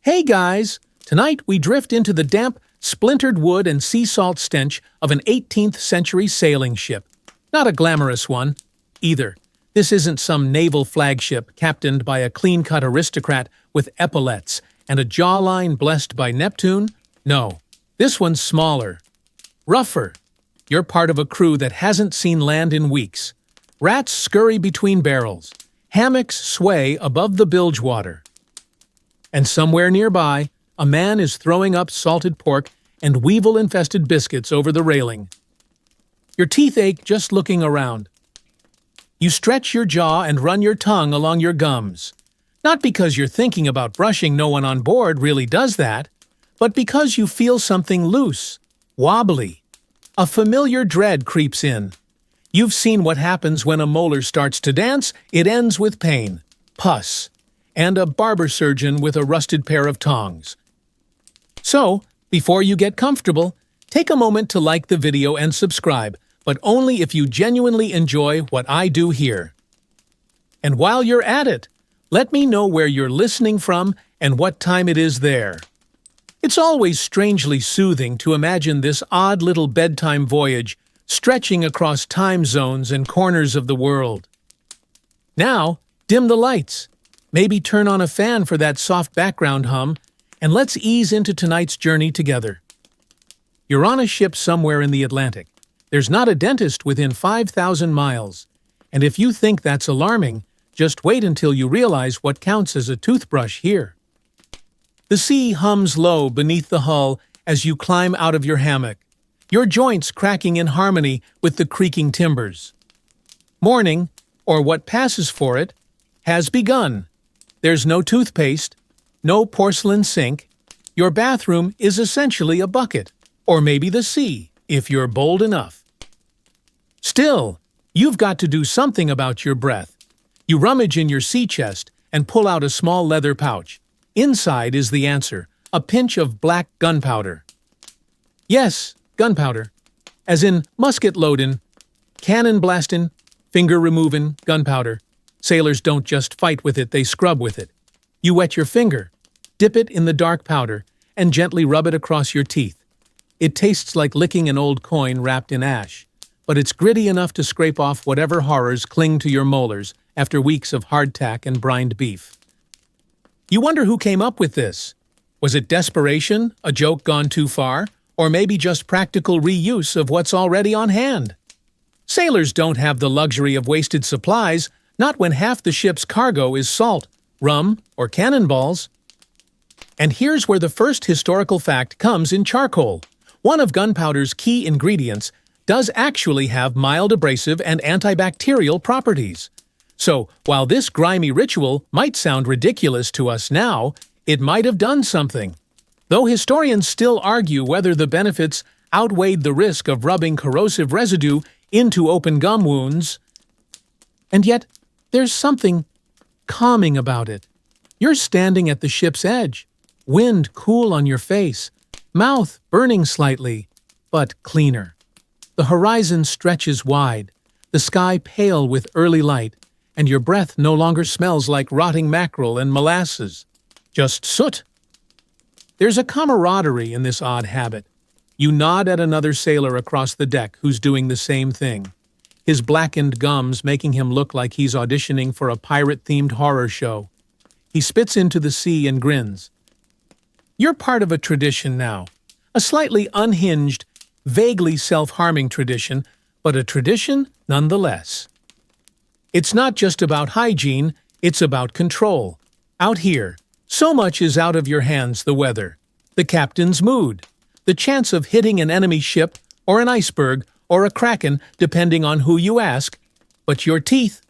Hey guys! Tonight we drift into the damp, splintered wood and sea salt stench of an 18th century sailing ship. Not a glamorous one, either. This isn't some naval flagship captained by a clean-cut aristocrat with epaulets and a jawline blessed by Neptune. No, this one's smaller. Rougher. You're part of a crew that hasn't seen land in weeks. Rats scurry between barrels. Hammocks sway above the bilge water. And somewhere nearby, a man is throwing up salted pork and weevil-infested biscuits over the railing. Your teeth ache just looking around. You stretch your jaw and run your tongue along your gums. Not because you're thinking about brushing, no one on board really does that, but because you feel something loose, wobbly. A familiar dread creeps in. You've seen what happens when a molar starts to dance. It ends with pain, pus, and a barber-surgeon with a rusted pair of tongs. So, before you get comfortable, take a moment to like the video and subscribe, but only if you genuinely enjoy what I do here. And while you're at it, let me know where you're listening from and what time it is there. It's always strangely soothing to imagine this odd little bedtime voyage stretching across time zones and corners of the world. Now, dim the lights. Maybe turn on a fan for that soft background hum, and let's ease into tonight's journey together. You're on a ship somewhere in the Atlantic. There's not a dentist within 5,000 miles. And if you think that's alarming, just wait until you realize what counts as a toothbrush here. The sea hums low beneath the hull as you climb out of your hammock, your joints cracking in harmony with the creaking timbers. Morning, or what passes for it, has begun. There's no toothpaste, no porcelain sink. Your bathroom is essentially a bucket, or maybe the sea, if you're bold enough. Still, you've got to do something about your breath. You rummage in your sea chest and pull out a small leather pouch. Inside is the answer, a pinch of black gunpowder. Yes, gunpowder. As in musket loadin', cannon blastin', finger removin' gunpowder. Sailors don't just fight with it, they scrub with it. You wet your finger, dip it in the dark powder, and gently rub it across your teeth. It tastes like licking an old coin wrapped in ash, but it's gritty enough to scrape off whatever horrors cling to your molars after weeks of hardtack and brined beef. You wonder who came up with this. Was it desperation, a joke gone too far, or maybe just practical reuse of what's already on hand? Sailors don't have the luxury of wasted supplies, not when half the ship's cargo is salt, rum, or cannonballs. And here's where the first historical fact comes in charcoal. One of gunpowder's key ingredients does actually have mild abrasive and antibacterial properties. So, while this grimy ritual might sound ridiculous to us now, it might have done something. Though historians still argue whether the benefits outweighed the risk of rubbing corrosive residue into open gum wounds. And yet, there's something calming about it. You're standing at the ship's edge, wind cool on your face, mouth burning slightly, but cleaner. The horizon stretches wide, the sky pale with early light, and your breath no longer smells like rotting mackerel and molasses. Just soot. There's a camaraderie in this odd habit. You nod at another sailor across the deck who's doing the same thing, his blackened gums making him look like he's auditioning for a pirate-themed horror show. He spits into the sea and grins. You're part of a tradition now, a slightly unhinged, vaguely self-harming tradition, but a tradition nonetheless. It's not just about hygiene, it's about control. Out here, so much is out of your hands: the weather, the captain's mood, the chance of hitting an enemy ship or an iceberg or a kraken, depending on who you ask. But your teeth,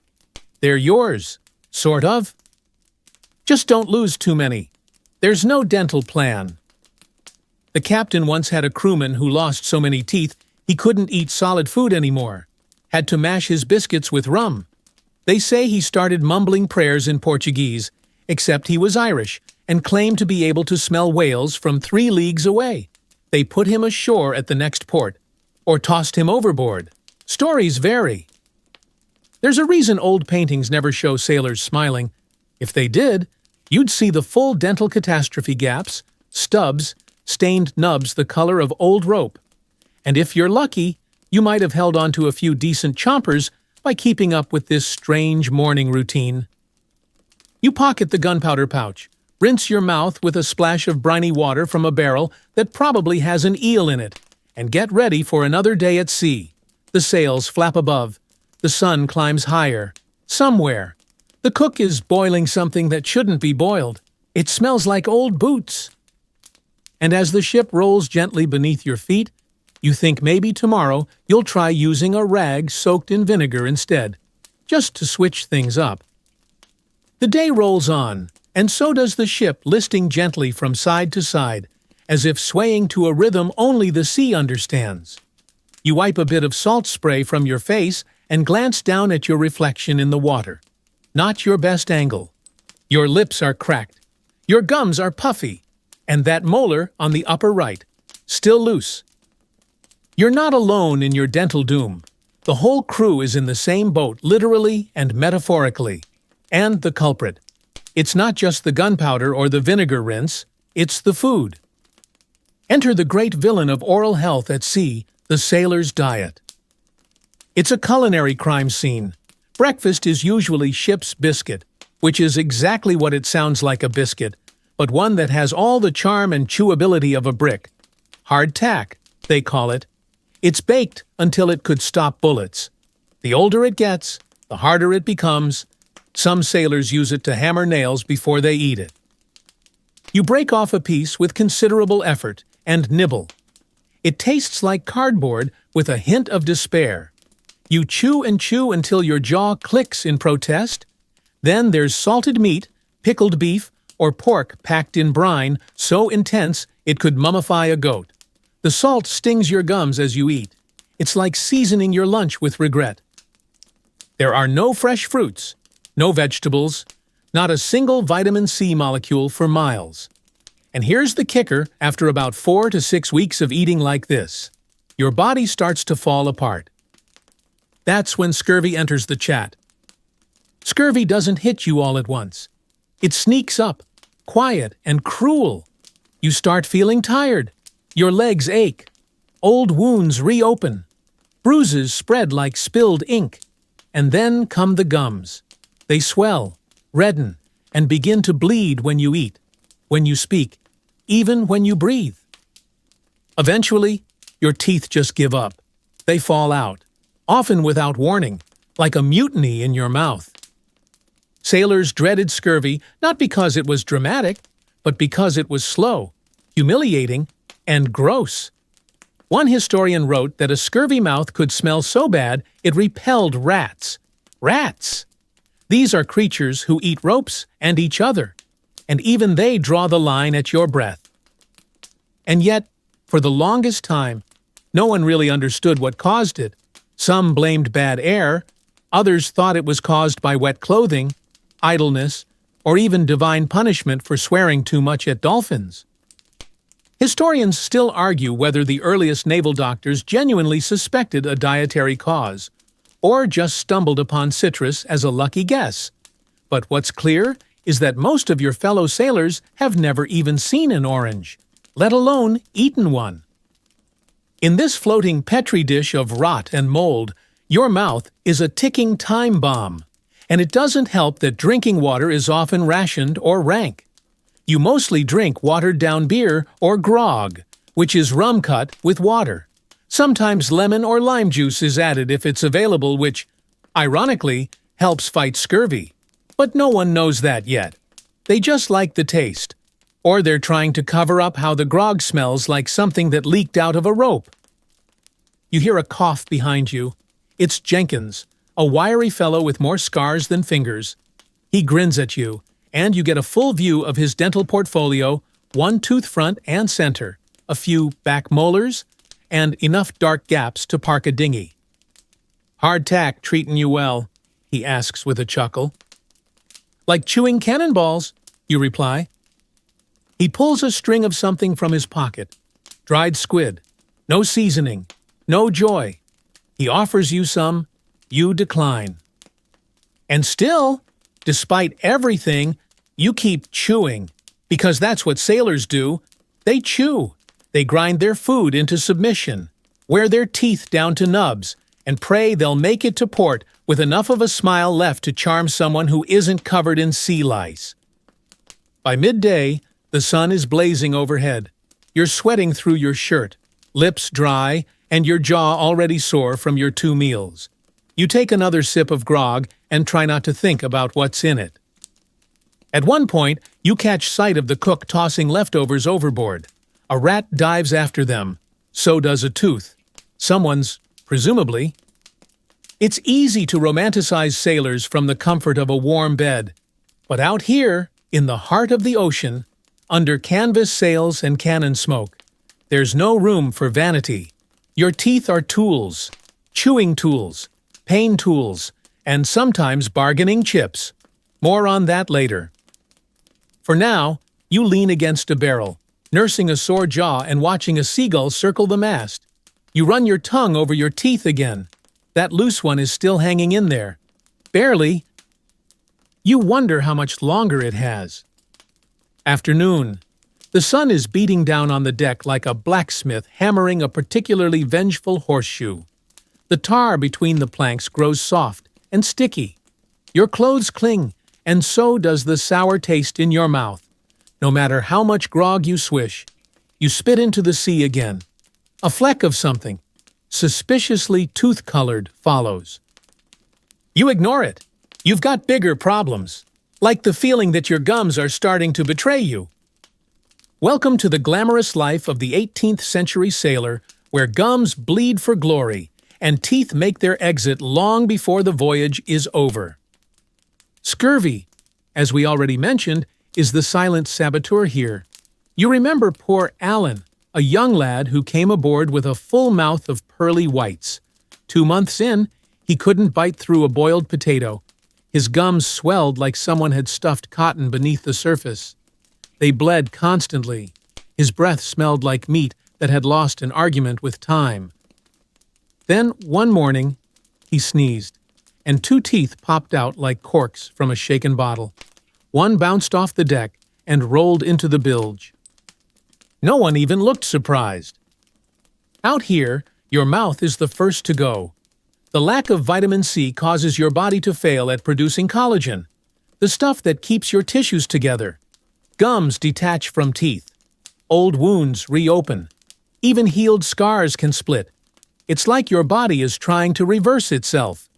they're yours, sort of. Just don't lose too many. There's no dental plan. The captain once had a crewman who lost so many teeth he couldn't eat solid food anymore, had to mash his biscuits with rum. They say he started mumbling prayers in Portuguese, except he was Irish and claimed to be able to smell whales from 3 leagues away. They put him ashore at the next port, or tossed him overboard. Stories vary. There's a reason old paintings never show sailors smiling. If they did, You'd see the full dental catastrophe gaps, stubs, stained nubs the color of old rope. And if you're lucky, you might have held on to a few decent chompers by keeping up with this strange morning routine. You pocket the gunpowder pouch, rinse your mouth with a splash of briny water from a barrel that probably has an eel in it, and get ready for another day at sea. The sails flap above. The sun climbs higher. Somewhere. The cook is boiling something that shouldn't be boiled. It smells like old boots. And as the ship rolls gently beneath your feet, you think maybe tomorrow you'll try using a rag soaked in vinegar instead, just to switch things up. The day rolls on, and so does the ship, listing gently from side to side, as if swaying to a rhythm only the sea understands. You wipe a bit of salt spray from your face and glance down at your reflection in the water. Not your best angle. Your lips are cracked. Your gums are puffy. And that molar on the upper right, still loose. You're not alone in your dental doom. The whole crew is in the same boat, literally and metaphorically. And the culprit. It's not just the gunpowder or the vinegar rinse, it's the food. Enter the great villain of oral health at sea, the sailor's diet. It's a culinary crime scene. Breakfast is usually ship's biscuit, which is exactly what it sounds like, a biscuit, but one that has all the charm and chewability of a brick. Hardtack, they call it. It's baked until it could stop bullets. The older it gets, the harder it becomes. Some sailors use it to hammer nails before they eat it. You break off a piece with considerable effort and nibble. It tastes like cardboard with a hint of despair. You chew and chew until your jaw clicks in protest. Then there's salted meat, pickled beef, or pork packed in brine so intense it could mummify a goat. The salt stings your gums as you eat. It's like seasoning your lunch with regret. There are no fresh fruits, no vegetables, not a single vitamin C molecule for miles. And here's the kicker after about 4 to 6 weeks of eating like this. Your body starts to fall apart. That's when scurvy enters the chat. Scurvy doesn't hit you all at once. It sneaks up, quiet and cruel. You start feeling tired. Your legs ache. Old wounds reopen. Bruises spread like spilled ink. And then come the gums. They swell, redden, and begin to bleed when you eat, when you speak, even when you breathe. Eventually, your teeth just give up. They fall out, often without warning, like a mutiny in your mouth. Sailors dreaded scurvy not because it was dramatic, but because it was slow, humiliating, and gross. One historian wrote that a scurvy mouth could smell so bad it repelled rats. Rats! These are creatures who eat ropes and each other, and even they draw the line at your breath. And yet, for the longest time, no one really understood what caused it. Some blamed bad air, others thought it was caused by wet clothing, idleness, or even divine punishment for swearing too much at dolphins. Historians still argue whether the earliest naval doctors genuinely suspected a dietary cause, or just stumbled upon citrus as a lucky guess. But what's clear is that most of your fellow sailors have never even seen an orange, let alone eaten one. In this floating petri dish of rot and mold, your mouth is a ticking time bomb. And it doesn't help that drinking water is often rationed or rank. You mostly drink watered-down beer or grog, which is rum cut with water. Sometimes lemon or lime juice is added if it's available, which, ironically, helps fight scurvy. But no one knows that yet. They just like the taste. Or they're trying to cover up how the grog smells like something that leaked out of a rope. You hear a cough behind you. It's Jenkins, a wiry fellow with more scars than fingers. He grins at you, and you get a full view of his dental portfolio, one tooth front and center, a few back molars, and enough dark gaps to park a dinghy. "Hardtack treating you well," he asks with a chuckle. "Like chewing cannonballs," you reply. He pulls a string of something from his pocket. Dried squid. No seasoning. No joy. He offers you some. You decline. And still, despite everything, You keep chewing, because that's what sailors do. They chew. They grind their food into submission, wear their teeth down to nubs, and pray they'll make it to port with enough of a smile left to charm someone who isn't covered in sea lice. By midday, the sun is blazing overhead. You're sweating through your shirt, lips dry, and your jaw already sore from your 2 meals. You take another sip of grog and try not to think about what's in it. At one point, you catch sight of the cook tossing leftovers overboard. A rat dives after them. So does a tooth. Someone's, presumably. It's easy to romanticize sailors from the comfort of a warm bed. But out here, in the heart of the ocean, under canvas sails and cannon smoke, there's no room for vanity. Your teeth are tools, chewing tools, pain tools, and sometimes bargaining chips. More on that later. For now, you lean against a barrel, nursing a sore jaw and watching a seagull circle the mast. You run your tongue over your teeth again. That loose one is still hanging in there. Barely. You wonder how much longer it has. Afternoon. The sun is beating down on the deck like a blacksmith hammering a particularly vengeful horseshoe. The tar between the planks grows soft and sticky. Your clothes cling, and so does the sour taste in your mouth. No matter how much grog you swish, you spit into the sea again. A fleck of something, suspiciously tooth-colored, follows. You ignore it. You've got bigger problems, like the feeling that your gums are starting to betray you. Welcome to the glamorous life of the 18th century sailor, where gums bleed for glory and teeth make their exit long before the voyage is over. Scurvy, as we already mentioned, is the silent saboteur here. You remember poor Alan, a young lad who came aboard with a full mouth of pearly whites. 2 months in, he couldn't bite through a boiled potato. His gums swelled like someone had stuffed cotton beneath the surface. They bled constantly. His breath smelled like meat that had lost an argument with time. Then, one morning, he sneezed, and 2 teeth popped out like corks from a shaken bottle. One bounced off the deck and rolled into the bilge. No one even looked surprised. Out here, your mouth is the first to go. The lack of vitamin C causes your body to fail at producing collagen, the stuff that keeps your tissues together. Gums detach from teeth. Old wounds reopen. Even healed scars can split. It's like your body is trying to reverse itself.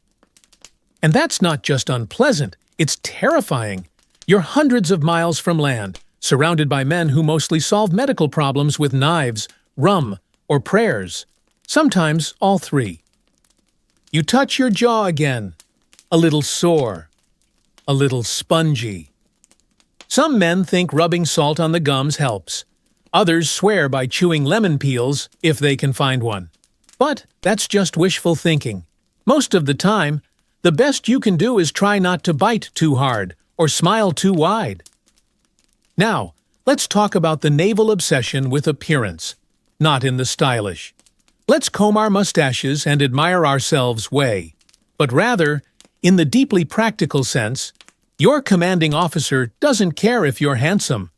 And that's not just unpleasant, it's terrifying. You're hundreds of miles from land, surrounded by men who mostly solve medical problems with knives, rum, or prayers. Sometimes all 3. You touch your jaw again. A little sore. A little spongy. Some men think rubbing salt on the gums helps. Others swear by chewing lemon peels, if they can find one. But that's just wishful thinking. Most of the time, the best you can do is try not to bite too hard or smile too wide. Now, let's talk about the naval obsession with appearance, not in the stylish. Let's comb our mustaches and admire ourselves way, but rather, in the deeply practical sense, your commanding officer doesn't care if you're handsome,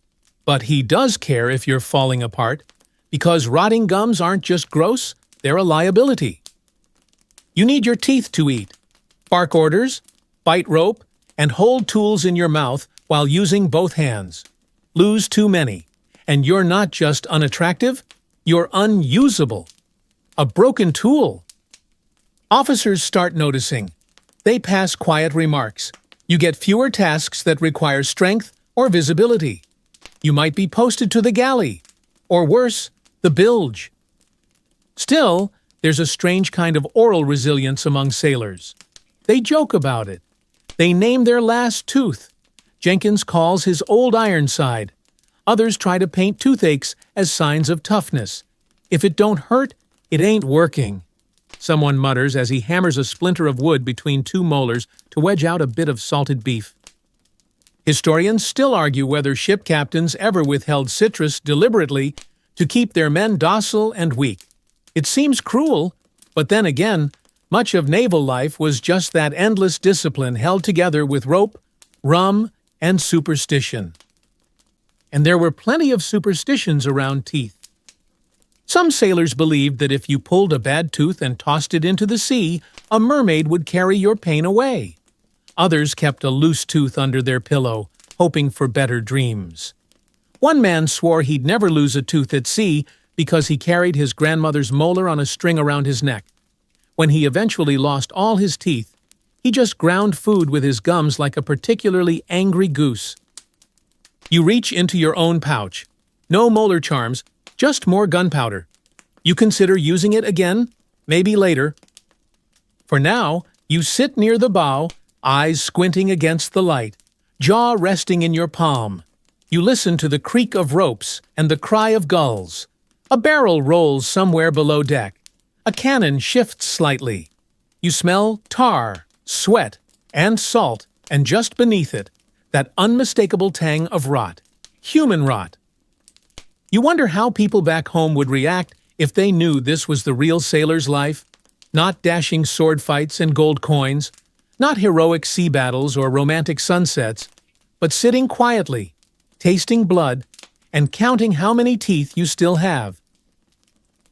but he does care if you're falling apart, because rotting gums aren't just gross, they're a liability. You need your teeth to eat. Bark orders, bite rope, and hold tools in your mouth while using both hands. Lose too many, and you're not just unattractive, you're unusable. A broken tool. Officers start noticing. They pass quiet remarks. You get fewer tasks that require strength or visibility. You might be posted to the galley, or worse, the bilge. Still, there's a strange kind of oral resilience among sailors. They joke about it. They name their last tooth. Jenkins calls his old Ironside. Others try to paint toothaches as signs of toughness. If it don't hurt, it ain't working. Someone mutters as he hammers a splinter of wood between 2 molars to wedge out a bit of salted beef. Historians still argue whether ship captains ever withheld citrus deliberately to keep their men docile and weak. It seems cruel, but then again, much of naval life was just that endless discipline held together with rope, rum, and superstition. And there were plenty of superstitions around teeth. Some sailors believed that if you pulled a bad tooth and tossed it into the sea, a mermaid would carry your pain away. Others kept a loose tooth under their pillow, hoping for better dreams. One man swore he'd never lose a tooth at sea because he carried his grandmother's molar on a string around his neck. When he eventually lost all his teeth, he just ground food with his gums like a particularly angry goose. You reach into your own pouch. No molar charms, just more gunpowder. You consider using it again, maybe later. For now, you sit near the bow, eyes squinting against the light, jaw resting in your palm. You listen to the creak of ropes and the cry of gulls. A barrel rolls somewhere below deck. A cannon shifts slightly. You smell tar, sweat, and salt, and just beneath it, that unmistakable tang of rot. Human rot. You wonder how people back home would react if they knew this was the real sailor's life. Not dashing sword fights and gold coins, not heroic sea battles or romantic sunsets, but sitting quietly, tasting blood, and counting how many teeth you still have.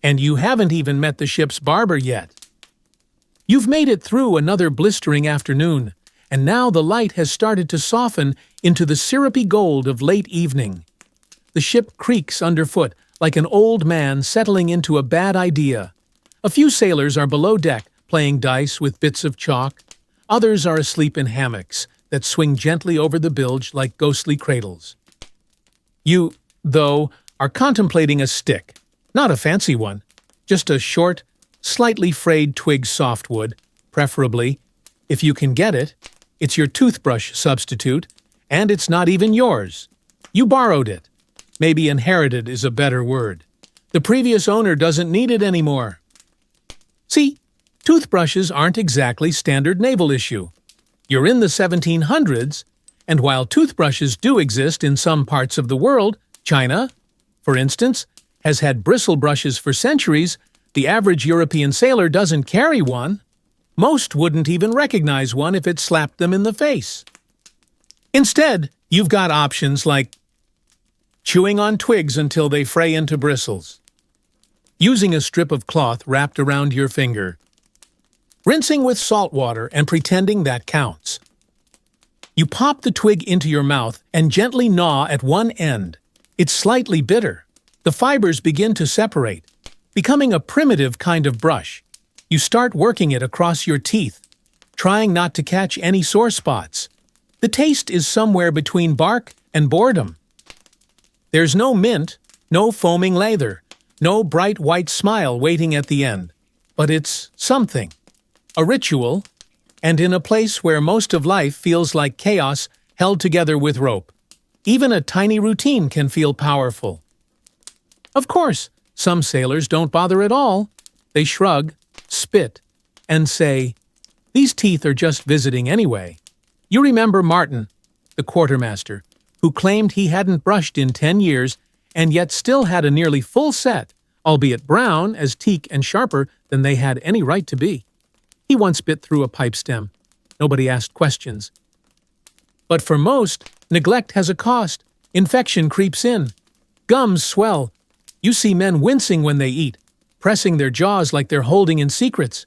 And you haven't even met the ship's barber yet. You've made it through another blistering afternoon, and now the light has started to soften into the syrupy gold of late evening. The ship creaks underfoot like an old man settling into a bad idea. A few sailors are below deck playing dice with bits of chalk. Others are asleep in hammocks that swing gently over the bilge like ghostly cradles. You, though, are contemplating a stick. Not a fancy one, just a short, slightly frayed twig softwood, preferably, if you can get it. It's your toothbrush substitute, and it's not even yours. You borrowed it. Maybe inherited is a better word. The previous owner doesn't need it anymore. See, toothbrushes aren't exactly standard naval issue. You're in the 1700s, and while toothbrushes do exist in some parts of the world, China, for instance, has had bristle brushes for centuries, the average European sailor doesn't carry one. Most wouldn't even recognize one if it slapped them in the face. Instead, you've got options like chewing on twigs until they fray into bristles, using a strip of cloth wrapped around your finger, rinsing with salt water and pretending that counts. You pop the twig into your mouth and gently gnaw at one end. It's slightly bitter. The fibers begin to separate, becoming a primitive kind of brush. You start working it across your teeth, trying not to catch any sore spots. The taste is somewhere between bark and boredom. There's no mint, no foaming lather, no bright white smile waiting at the end. But it's something. A ritual, and in a place where most of life feels like chaos held together with rope. Even a tiny routine can feel powerful. Of course, some sailors don't bother at all. They shrug, spit, and say, "These teeth are just visiting anyway." You remember Martin, the quartermaster, who claimed he hadn't brushed in 10 years and yet still had a nearly full set, albeit brown, as teak and sharper than they had any right to be. He once bit through a pipe stem. Nobody asked questions. But for most, neglect has a cost. Infection creeps in. Gums swell. You see men wincing when they eat, pressing their jaws like they're holding in secrets.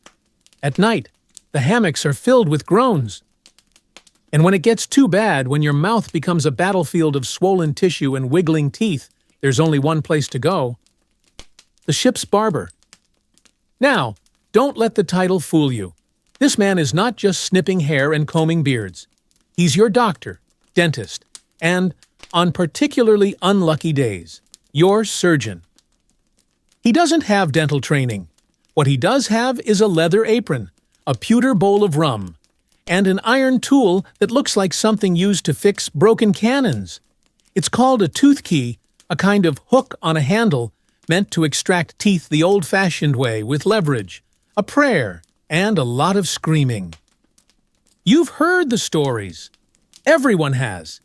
At night, the hammocks are filled with groans. And when it gets too bad, when your mouth becomes a battlefield of swollen tissue and wiggling teeth, there's only one place to go. The ship's barber. Now, don't let the title fool you. This man is not just snipping hair and combing beards. He's your doctor, dentist, and, on particularly unlucky days, your surgeon. He doesn't have dental training. What he does have is a leather apron, a pewter bowl of rum, and an iron tool that looks like something used to fix broken cannons. It's called a tooth key, a kind of hook on a handle meant to extract teeth the old-fashioned way with leverage, a prayer, and a lot of screaming. You've heard the stories. Everyone has.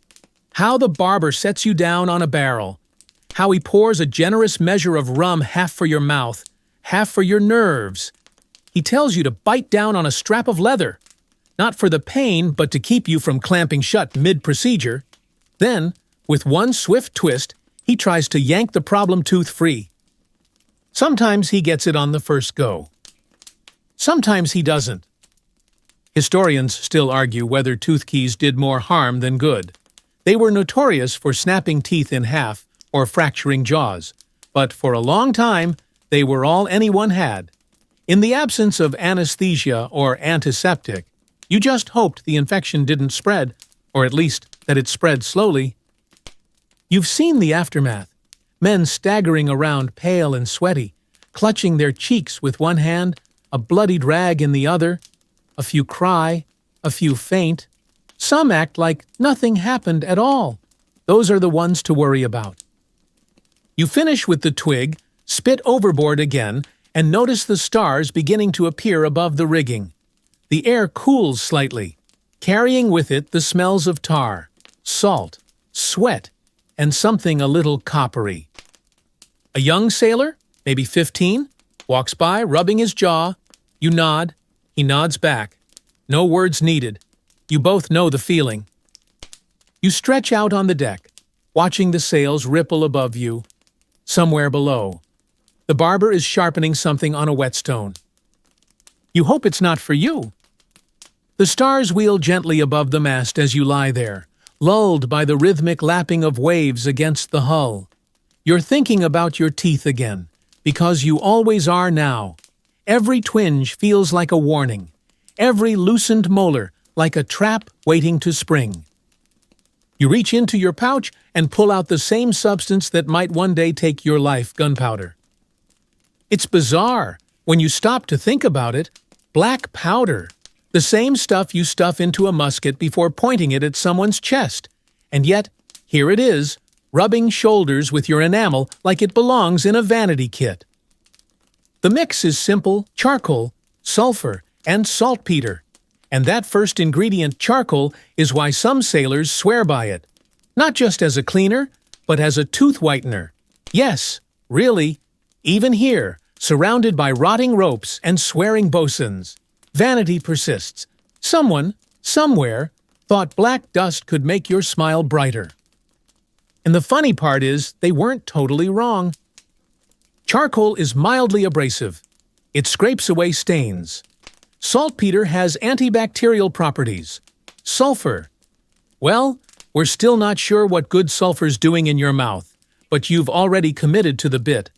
How the barber sets you down on a barrel. How he pours a generous measure of rum, half for your mouth, half for your nerves. He tells you to bite down on a strap of leather. not for the pain but to keep you from clamping shut mid-procedure. Then, with one swift twist, he tries to yank the problem tooth free. Sometimes he gets it on the first go. Sometimes he doesn't. Historians still argue whether tooth keys did more harm than good. They were notorious for snapping teeth in half or fracturing jaws, but for a long time, they were all anyone had. In the absence of anesthesia or antiseptic, you just hoped the infection didn't spread, or at least that it spread slowly. You've seen the aftermath. Men staggering around pale and sweaty, clutching their cheeks with one hand, a bloodied rag in the other. A few cry, a few faint. Some act like nothing happened at all. Those are the ones to worry about. You finish with the twig, spit overboard again, and notice the stars beginning to appear above the rigging. The air cools slightly, carrying with it the smells of tar, salt, sweat, and something a little coppery. A young sailor, maybe 15, walks by, rubbing his jaw. You nod. He nods back. No words needed. You both know the feeling. You stretch out on the deck, watching the sails ripple above you. Somewhere below, the barber is sharpening something on a whetstone. You hope it's not for you. The stars wheel gently above the mast as you lie there, lulled by the rhythmic lapping of waves against the hull. You're thinking about your teeth again, because you always are now. Every twinge feels like a warning, every loosened molar like a trap waiting to spring. You reach into your pouch and pull out the same substance that might one day take your life, gunpowder. It's bizarre when you stop to think about it. Black powder, the same stuff you stuff into a musket before pointing it at someone's chest. And yet, here it is, rubbing shoulders with your enamel like it belongs in a vanity kit. The mix is simple: charcoal, sulfur, and saltpeter. And that first ingredient, charcoal, is why some sailors swear by it. Not just as a cleaner, but as a tooth whitener. Yes, really, even here, surrounded by rotting ropes and swearing bosuns. Vanity persists. Someone, somewhere, thought black dust could make your smile brighter. And the funny part is, they weren't totally wrong. Charcoal is mildly abrasive. It scrapes away stains. Saltpeter has antibacterial properties. Sulfur. Well, we're still not sure what good sulfur's doing in your mouth, but you've already committed to the bit.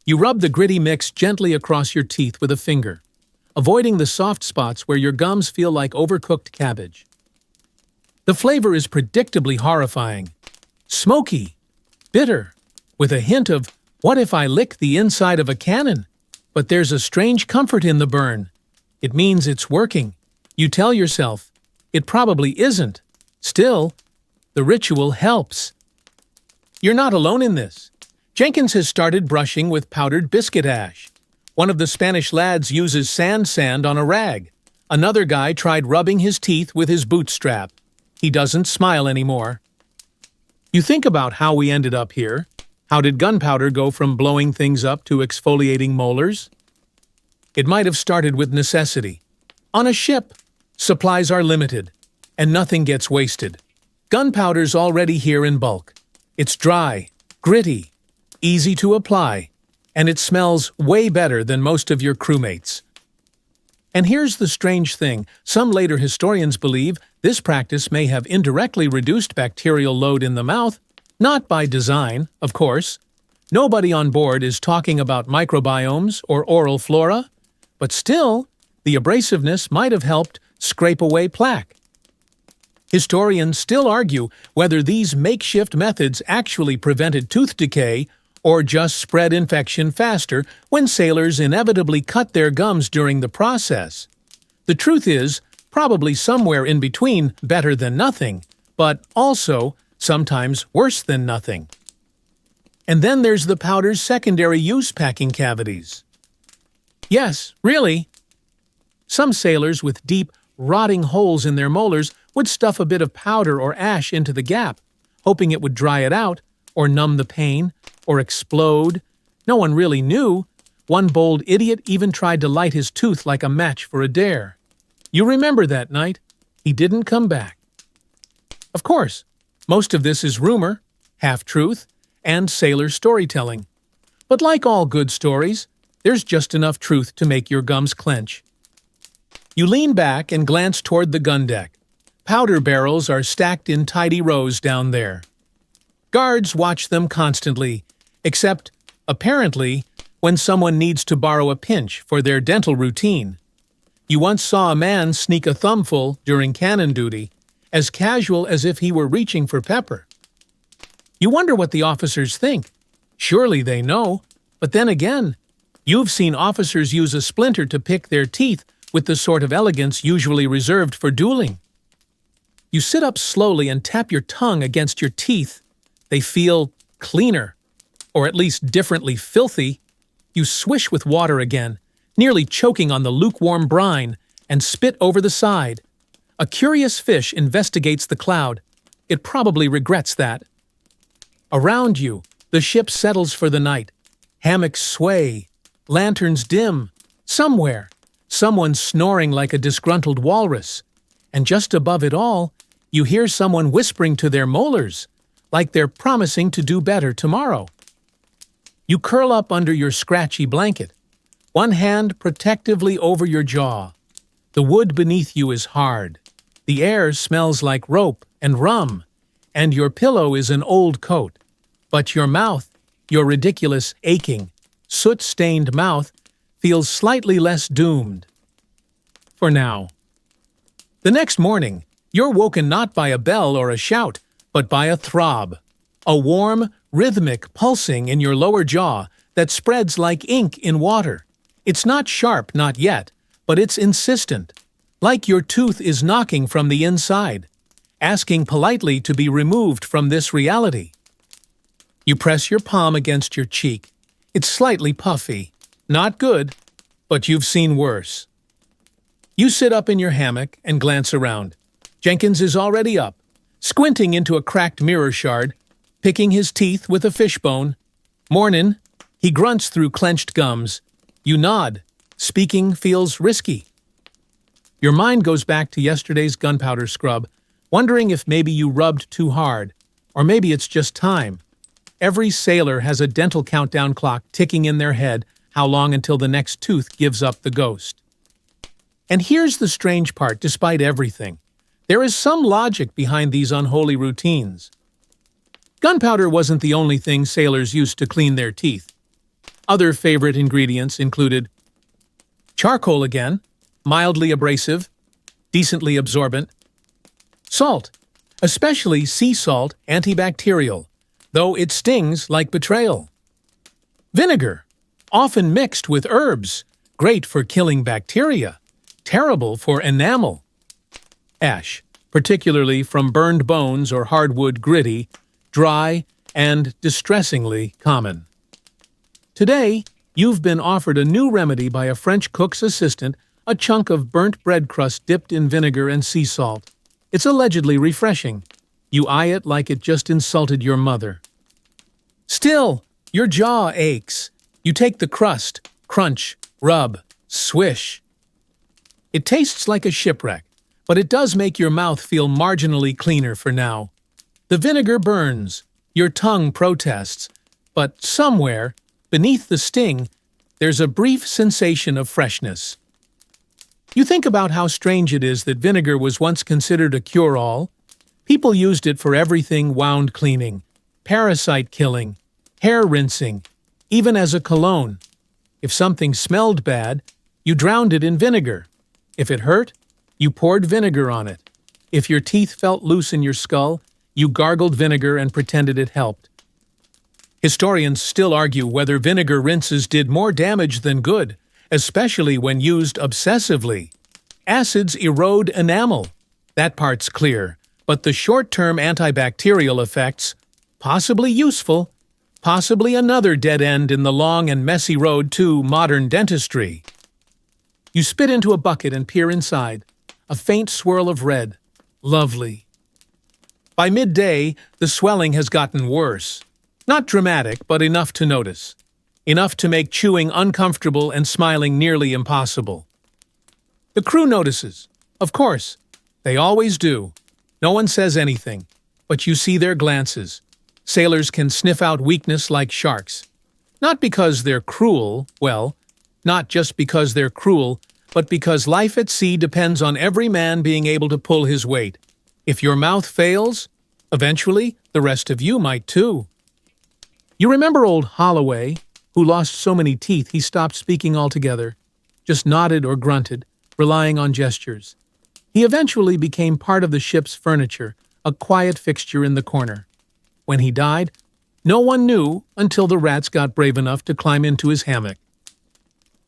You rub the gritty mix gently across your teeth with a finger, avoiding the soft spots where your gums feel like overcooked cabbage. The flavor is predictably horrifying. Smoky, bitter, with a hint of, what if I lick the inside of a cannon? But there's a strange comfort in the burn. It means it's working. You tell yourself, it probably isn't. Still, the ritual helps. You're not alone in this. Jenkins has started brushing with powdered biscuit ash. One of the Spanish lads uses sand on a rag. Another guy tried rubbing his teeth with his bootstrap. He doesn't smile anymore. You think about how we ended up here. How did gunpowder go from blowing things up to exfoliating molars? It might have started with necessity. On a ship, supplies are limited, and nothing gets wasted. Gunpowder's already here in bulk. It's dry, gritty, easy to apply, and it smells way better than most of your crewmates. And here's the strange thing. Some later historians believe this practice may have indirectly reduced bacterial load in the mouth. Not by design, of course. Nobody on board is talking about microbiomes or oral flora, but still, the abrasiveness might have helped scrape away plaque. Historians still argue whether these makeshift methods actually prevented tooth decay or just spread infection faster when sailors inevitably cut their gums during the process. The truth is, probably somewhere in between better than nothing, but also sometimes worse than nothing. And then there's the powder's secondary use: packing cavities. Yes, really. Some sailors with deep, rotting holes in their molars would stuff a bit of powder or ash into the gap, hoping it would dry it out, or numb the pain, or explode. No one really knew. One bold idiot even tried to light his tooth like a match for a dare. You remember that night? He didn't come back. Of course, most of this is rumor, half-truth, and sailor storytelling. But like all good stories, there's just enough truth to make your gums clench. You lean back and glance toward the gun deck. Powder barrels are stacked in tidy rows down there. Guards watch them constantly, except, apparently, when someone needs to borrow a pinch for their dental routine. You once saw a man sneak a thumbful during cannon duty, as casual as if he were reaching for pepper. You wonder what the officers think. Surely they know, but then again, you've seen officers use a splinter to pick their teeth with the sort of elegance usually reserved for dueling. You sit up slowly and tap your tongue against your teeth. They feel cleaner, or at least differently filthy. You swish with water again, nearly choking on the lukewarm brine, and spit over the side. A curious fish investigates the cloud. It probably regrets that. Around you, the ship settles for the night. Hammocks sway, lanterns dim. Somewhere, someone's snoring like a disgruntled walrus. And just above it all, you hear someone whispering to their molars, like they're promising to do better tomorrow. You curl up under your scratchy blanket, one hand protectively over your jaw. The wood beneath you is hard. The air smells like rope and rum, and your pillow is an old coat. But your mouth, your ridiculous, aching, soot-stained mouth, feels slightly less doomed. For now. The next morning, you're woken not by a bell or a shout, but by a throb. A warm, rhythmic pulsing in your lower jaw that spreads like ink in water. It's not sharp, not yet, but it's insistent, like your tooth is knocking from the inside, asking politely to be removed from this reality. You press your palm against your cheek. It's slightly puffy. Not good, but you've seen worse. You sit up in your hammock and glance around. Jenkins is already up, squinting into a cracked mirror shard, picking his teeth with a fishbone. Mornin', he grunts through clenched gums. You nod. Speaking feels risky. Your mind goes back to yesterday's gunpowder scrub, wondering if maybe you rubbed too hard, or maybe it's just time. Every sailor has a dental countdown clock ticking in their head how long until the next tooth gives up the ghost. And here's the strange part, despite everything. There is some logic behind these unholy routines. Gunpowder wasn't the only thing sailors used to clean their teeth. Other favorite ingredients included charcoal again, mildly abrasive, decently absorbent. Salt, especially sea salt, antibacterial, though it stings like betrayal. Vinegar, often mixed with herbs, great for killing bacteria, terrible for enamel. Ash, particularly from burned bones or hardwood gritty, dry, and distressingly common. Today, you've been offered a new remedy by a French cook's assistant, a chunk of burnt bread crust dipped in vinegar and sea salt. It's allegedly refreshing. You eye it like it just insulted your mother. Still, your jaw aches. You take the crust, crunch, rub, swish. It tastes like a shipwreck, but it does make your mouth feel marginally cleaner for now. The vinegar burns, your tongue protests, but somewhere, beneath the sting, there's a brief sensation of freshness. You think about how strange it is that vinegar was once considered a cure-all. People used it for everything: wound cleaning, parasite killing, hair rinsing, even as a cologne. If something smelled bad, you drowned it in vinegar. If it hurt, you poured vinegar on it. If your teeth felt loose in your skull, you gargled vinegar and pretended it helped. Historians still argue whether vinegar rinses did more damage than good, especially when used obsessively. Acids erode enamel. That part's clear, but the short-term antibacterial effects, possibly useful, possibly another dead end in the long and messy road to modern dentistry. You spit into a bucket and peer inside. A faint swirl of red. Lovely. By midday, the swelling has gotten worse. Not dramatic, but enough to notice. Enough to make chewing uncomfortable and smiling nearly impossible. The crew notices. Of course. They always do. No one says anything, but you see their glances. Sailors can sniff out weakness like sharks. Not because they're cruel, well, not just because they're cruel, but because life at sea depends on every man being able to pull his weight. If your mouth fails, eventually the rest of you might too. You remember old Holloway, who lost so many teeth he stopped speaking altogether, just nodded or grunted, relying on gestures. He eventually became part of the ship's furniture, a quiet fixture in the corner. When he died, no one knew until the rats got brave enough to climb into his hammock.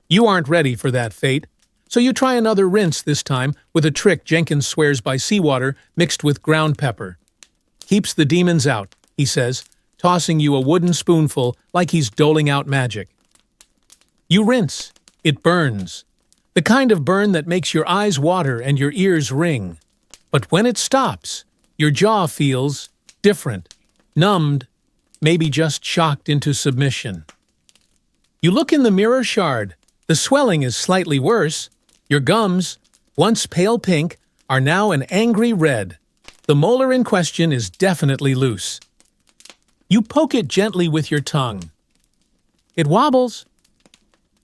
You aren't ready for that fate, so you try another rinse this time with a trick Jenkins swears by seawater mixed with ground pepper. Keeps the demons out, he says, tossing you a wooden spoonful like he's doling out magic. You rinse. It burns. The kind of burn that makes your eyes water and your ears ring. But when it stops, your jaw feels different, numbed, maybe just shocked into submission. You look in the mirror shard. The swelling is slightly worse. Your gums, once pale pink, are now an angry red. The molar in question is definitely loose. You poke it gently with your tongue. It wobbles.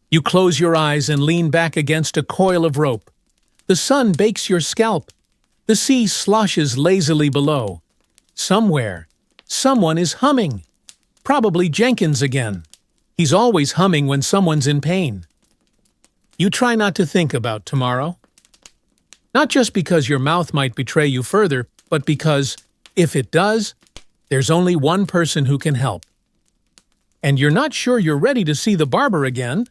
You close your eyes and lean back against a coil of rope. The sun bakes your scalp. The sea sloshes lazily below. Somewhere, someone is humming. Probably Jenkins again. He's always humming when someone's in pain. You try not to think about tomorrow. Not just because your mouth might betray you further, but because, if it does, there's only one person who can help. And you're not sure you're ready to see the barber again.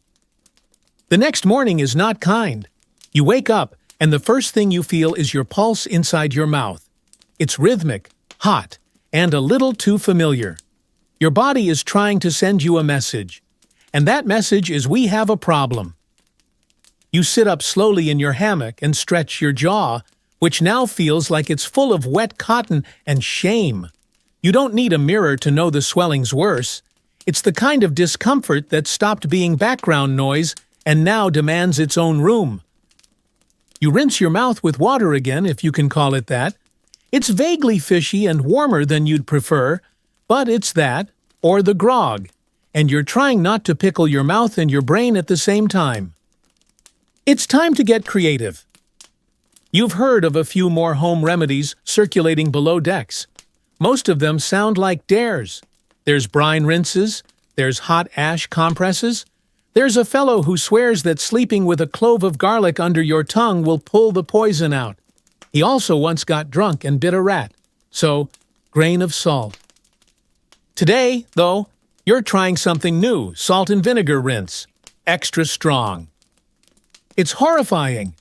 The next morning is not kind. You wake up, and the first thing you feel is your pulse inside your mouth. It's rhythmic, hot, and a little too familiar. Your body is trying to send you a message. And that message is we have a problem. You sit up slowly in your hammock and stretch your jaw, which now feels like it's full of wet cotton and shame. You don't need a mirror to know the swelling's worse. It's the kind of discomfort that stopped being background noise and now demands its own room. You rinse your mouth with water again, if you can call it that. It's vaguely fishy and warmer than you'd prefer, but it's that, or the grog, and you're trying not to pickle your mouth and your brain at the same time. It's time to get creative. You've heard of a few more home remedies circulating below decks. Most of them sound like dares. There's brine rinses, there's hot ash compresses, there's a fellow who swears that sleeping with a clove of garlic under your tongue will pull the poison out. He also once got drunk and bit a rat. So, grain of salt. Today, though, you're trying something new, salt and vinegar rinse. Extra strong. It's horrifying.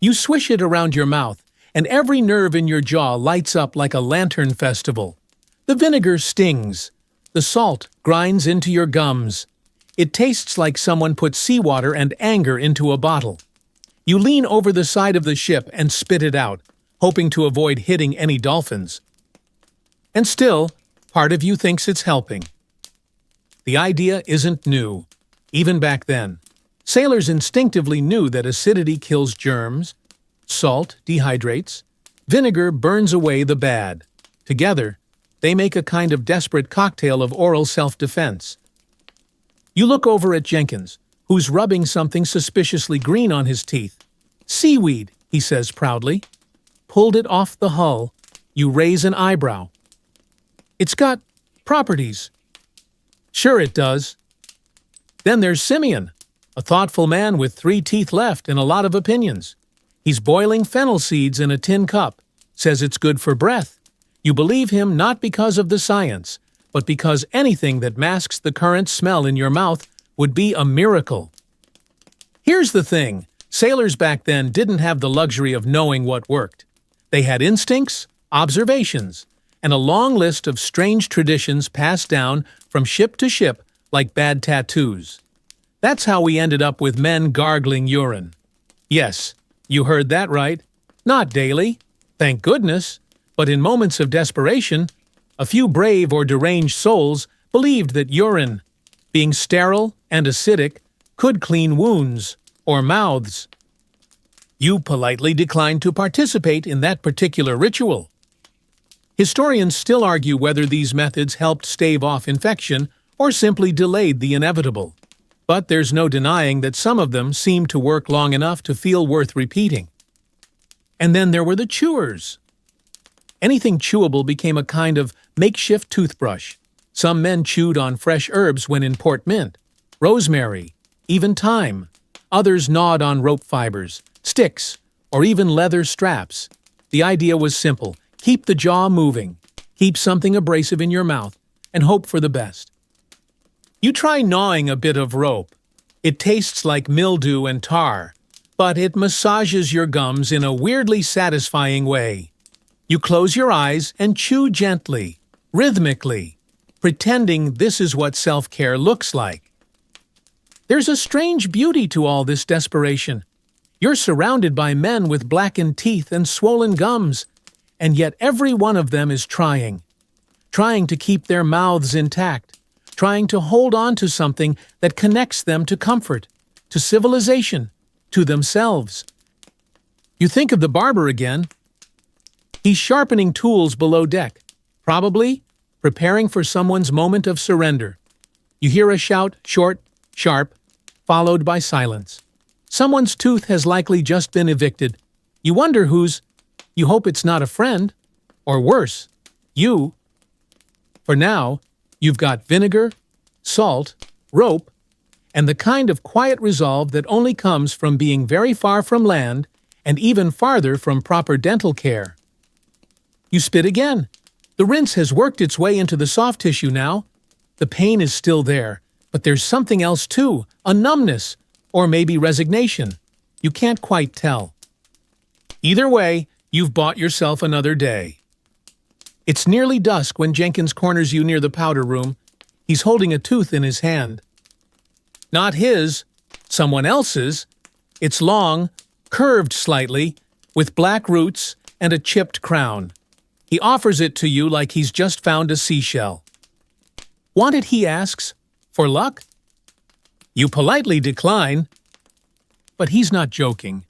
You swish it around your mouth, and every nerve in your jaw lights up like a lantern festival. The vinegar stings. The salt grinds into your gums. It tastes like someone put seawater and anger into a bottle. You lean over the side of the ship and spit it out, hoping to avoid hitting any dolphins. And still, part of you thinks it's helping. The idea isn't new. Even back then, sailors instinctively knew that acidity kills germs, salt dehydrates, vinegar burns away the bad. Together, they make a kind of desperate cocktail of oral self-defense. You look over at Jenkins, who's rubbing something suspiciously green on his teeth. Seaweed, he says proudly. Pulled it off the hull. You raise an eyebrow. It's got properties. Sure it does. Then there's Simeon, a thoughtful man with 3 teeth left and a lot of opinions. He's boiling fennel seeds in a tin cup, says it's good for breath. You believe him not because of the science, but because anything that masks the current smell in your mouth would be a miracle. Here's the thing. Sailors back then didn't have the luxury of knowing what worked. They had instincts, observations, and a long list of strange traditions passed down from ship to ship like bad tattoos. That's how we ended up with men gargling urine. Yes, you heard that right. Not daily, thank goodness, but in moments of desperation, a few brave or deranged souls believed that urine, being sterile and acidic, could clean wounds or mouths. You politely declined to participate in that particular ritual. Historians still argue whether these methods helped stave off infection or simply delayed the inevitable. But there's no denying that some of them seemed to work long enough to feel worth repeating. And then there were the chewers. Anything chewable became a kind of makeshift toothbrush. Some men chewed on fresh herbs when in port mint, rosemary, even thyme. Others gnawed on rope fibers, sticks, or even leather straps. The idea was simple. Keep the jaw moving, keep something abrasive in your mouth, and hope for the best. You try gnawing a bit of rope. It tastes like mildew and tar, but it massages your gums in a weirdly satisfying way. You close your eyes and chew gently, rhythmically, pretending this is what self-care looks like. There's a strange beauty to all this desperation. You're surrounded by men with blackened teeth and swollen gums, and yet every one of them is trying to keep their mouths intact, trying to hold on to something that connects them to comfort, to civilization, to themselves. You think of the barber again. He's sharpening tools below deck, probably preparing for someone's moment of surrender. You hear a shout, short, sharp, followed by silence. Someone's tooth has likely just been evicted. You wonder whose. You hope it's not a friend. Or worse, you. For now, you've got vinegar, salt, rope, and the kind of quiet resolve that only comes from being very far from land and even farther from proper dental care. You spit again. The rinse has worked its way into the soft tissue now. The pain is still there, but there's something else too, a numbness, or maybe resignation. You can't quite tell. Either way, you've bought yourself another day. It's nearly dusk when Jenkins corners you near the powder room. He's holding a tooth in his hand. Not his, someone else's. It's long, curved slightly, with black roots and a chipped crown. He offers it to you like he's just found a seashell. Want it, he asks. For luck? You politely decline. But he's not joking.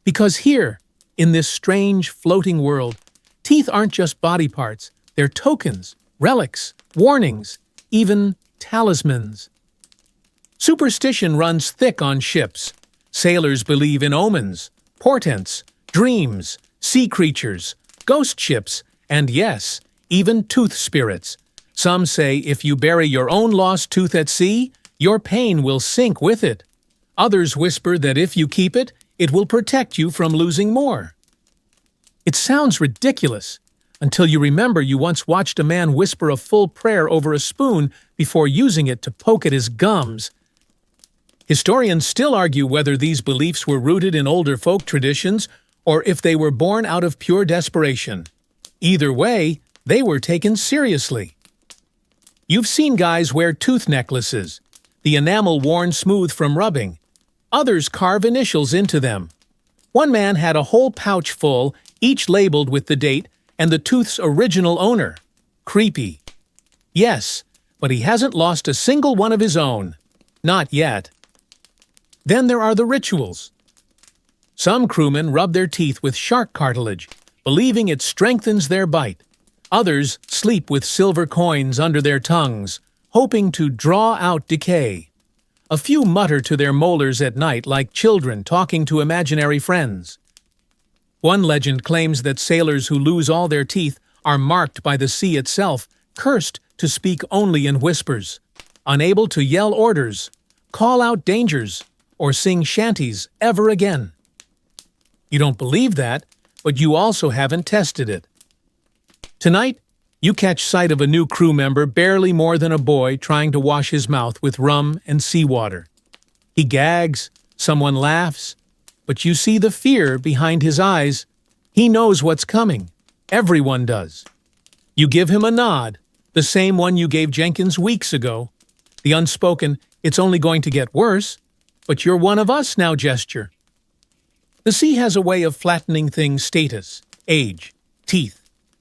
Because here, in this strange, floating world, teeth aren't just body parts. They're tokens, relics, warnings, even talismans. Superstition runs thick on ships. Sailors believe in omens, portents, dreams, sea creatures, ghost ships, and yes, even tooth spirits. Some say if you bury your own lost tooth at sea, your pain will sink with it. Others whisper that if you keep it, it will protect you from losing more. It sounds ridiculous, until you remember you once watched a man whisper a full prayer over a spoon before using it to poke at his gums. Historians still argue whether these beliefs were rooted in older folk traditions or if they were born out of pure desperation. Either way, they were taken seriously. You've seen guys wear tooth necklaces, the enamel worn smooth from rubbing. Others carve initials into them. One man had a whole pouch full, each labeled with the date and the tooth's original owner. Creepy. Yes, but he hasn't lost a single one of his own. Not yet. Then there are the rituals. Some crewmen rub their teeth with shark cartilage, believing it strengthens their bite. Others sleep with silver coins under their tongues, hoping to draw out decay. A few mutter to their molars at night like children talking to imaginary friends. One legend claims that sailors who lose all their teeth are marked by the sea itself, cursed to speak only in whispers, unable to yell orders, call out dangers, or sing shanties ever again. You don't believe that, but you also haven't tested it. Tonight, you catch sight of a new crew member barely more than a boy trying to wash his mouth with rum and seawater. He gags, someone laughs, but you see the fear behind his eyes. He knows what's coming. Everyone does. You give him a nod, the same one you gave Jenkins weeks ago. The unspoken, "It's only going to get worse, but you're one of us now" gesture. The sea has a way of flattening things: status, age, teeth.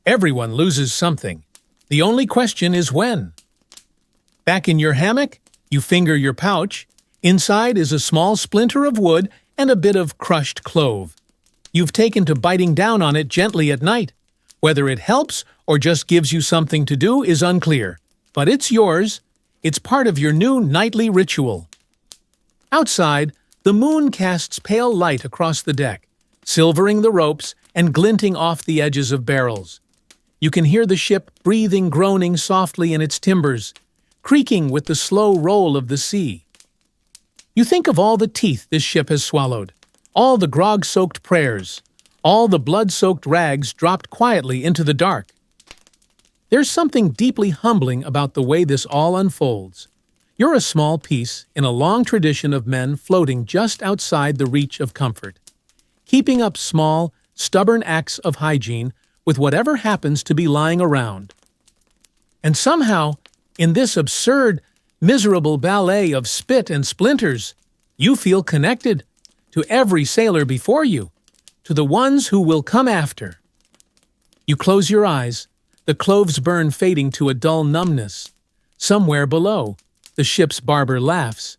Everyone loses something. The only question is when. Back in your hammock, you finger your pouch. Inside is a small splinter of wood and a bit of crushed clove. You've taken to biting down on it gently at night. Whether it helps or just gives you something to do is unclear, but it's yours. It's part of your new nightly ritual. Outside, the moon casts pale light across the deck, silvering the ropes and glinting off the edges of barrels. You can hear the ship breathing, groaning softly in its timbers, creaking with the slow roll of the sea. You think of all the teeth this ship has swallowed, all the grog-soaked prayers, all the blood-soaked rags dropped quietly into the dark. There's something deeply humbling about the way this all unfolds. You're a small piece in a long tradition of men floating just outside the reach of comfort, keeping up small, stubborn acts of hygiene with whatever happens to be lying around. And somehow, in this absurd, miserable ballet of spit and splinters, you feel connected to every sailor before you, to the ones who will come after. You close your eyes, the cloves burn fading to a dull numbness. Somewhere below, the ship's barber laughs.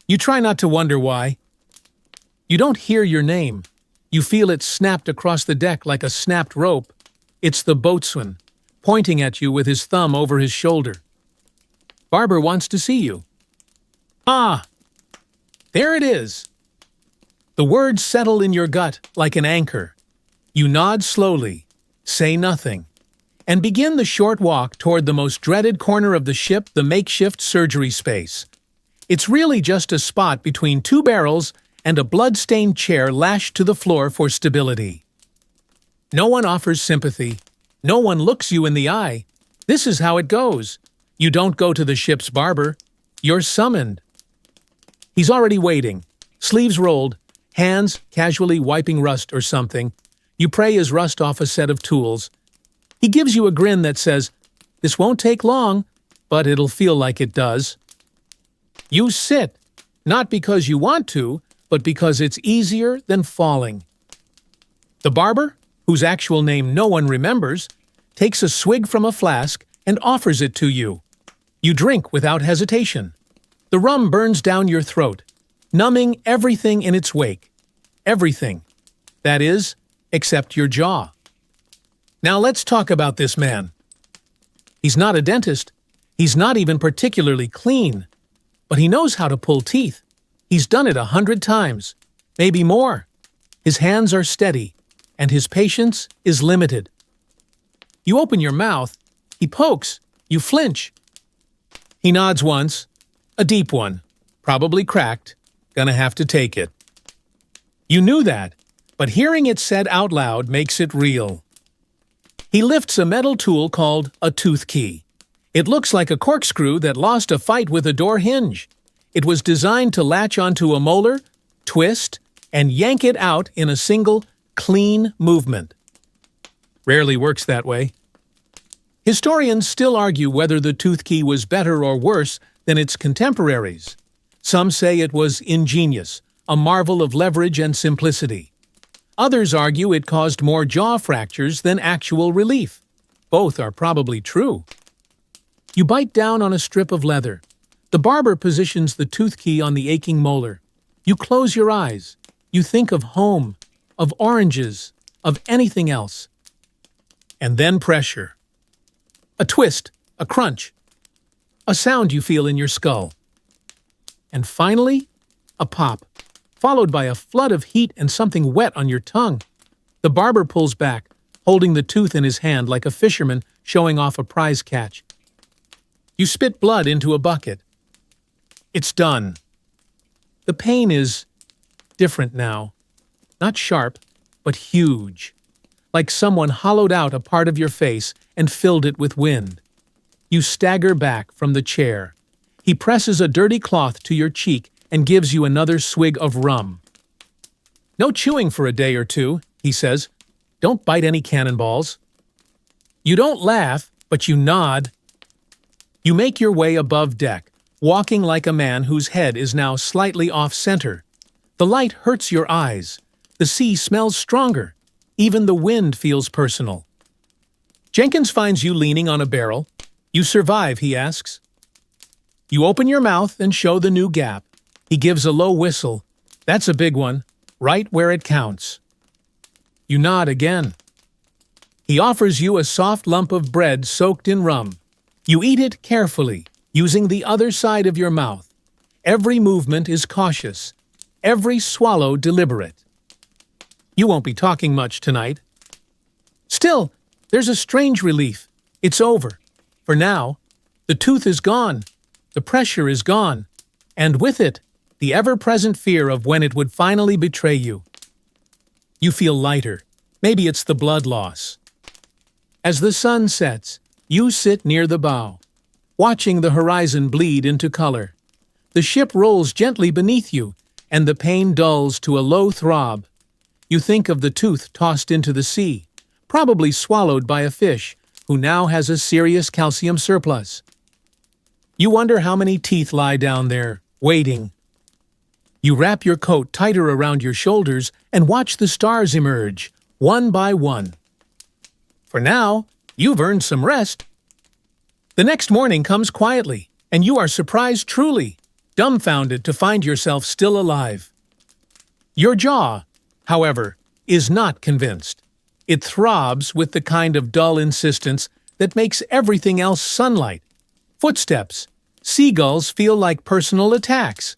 You try not to wonder why. You don't hear your name. You feel it snapped across the deck like a snapped rope. It's the boatswain, pointing at you with his thumb over his shoulder. Barber wants to see you. Ah! There it is. The words settle in your gut like an anchor. You nod slowly, say nothing, and begin the short walk toward the most dreaded corner of the ship, the makeshift surgery space. It's really just a spot between two barrels and a blood-stained chair lashed to the floor for stability. No one offers sympathy. No one looks you in the eye. This is how it goes. You don't go to the ship's barber. You're summoned. He's already waiting, sleeves rolled, hands casually wiping rust or something. You pray his rust off a set of tools. He gives you a grin that says, "This won't take long, but it'll feel like it does." You sit, not because you want to, but because it's easier than falling. The barber, whose actual name no one remembers, takes a swig from a flask and offers it to you. You drink without hesitation. The rum burns down your throat, numbing everything in its wake. Everything. That is, except your jaw. Now let's talk about this man. He's not a dentist. He's not even particularly clean. But he knows how to pull teeth. He's done it 100 times, maybe more. His hands are steady, and his patience is limited. You open your mouth, he pokes, you flinch. He nods once, a deep one, probably cracked, gonna have to take it. You knew that, but hearing it said out loud makes it real. He lifts a metal tool called a tooth key. It looks like a corkscrew that lost a fight with a door hinge. It was designed to latch onto a molar, twist, and yank it out in a single, clean movement. Rarely works that way. Historians still argue whether the tooth key was better or worse than its contemporaries. Some say it was ingenious, a marvel of leverage and simplicity. Others argue it caused more jaw fractures than actual relief. Both are probably true. You bite down on a strip of leather. The barber positions the tooth key on the aching molar. You close your eyes. You think of home, of oranges, of anything else. And then pressure. A twist, a crunch, a sound you feel in your skull. And finally, a pop, followed by a flood of heat and something wet on your tongue. The barber pulls back, holding the tooth in his hand like a fisherman showing off a prize catch. You spit blood into a bucket. It's done. The pain is different now. Not sharp, but huge. Like someone hollowed out a part of your face and filled it with wind. You stagger back from the chair. He presses a dirty cloth to your cheek and gives you another swig of rum. "No chewing for a day or two," he says. "Don't bite any cannonballs." You don't laugh, but you nod. You make your way above deck, walking like a man whose head is now slightly off-center. The light hurts your eyes. The sea smells stronger. Even the wind feels personal. Jenkins finds you leaning on a barrel. "You survive," he asks. You open your mouth and show the new gap. He gives a low whistle. That's a big one, right where it counts. You nod again. He offers you a soft lump of bread soaked in rum. You eat it carefully, using the other side of your mouth. Every movement is cautious, every swallow deliberate. You won't be talking much tonight. Still, there's a strange relief. It's over. For now, the tooth is gone, the pressure is gone, and with it, the ever-present fear of when it would finally betray you. You feel lighter. Maybe it's the blood loss. As the sun sets, you sit near the bow, watching the horizon bleed into color. The ship rolls gently beneath you, and the pain dulls to a low throb. You think of the tooth tossed into the sea, probably swallowed by a fish who now has a serious calcium surplus. You wonder how many teeth lie down there, waiting. You wrap your coat tighter around your shoulders and watch the stars emerge, one by one. For now, you've earned some rest. The next morning comes quietly, and you are surprised truly, dumbfounded to find yourself still alive. Your jaw, however, is not convinced. It throbs with the kind of dull insistence that makes everything else sunlight. Footsteps, seagulls feel like personal attacks.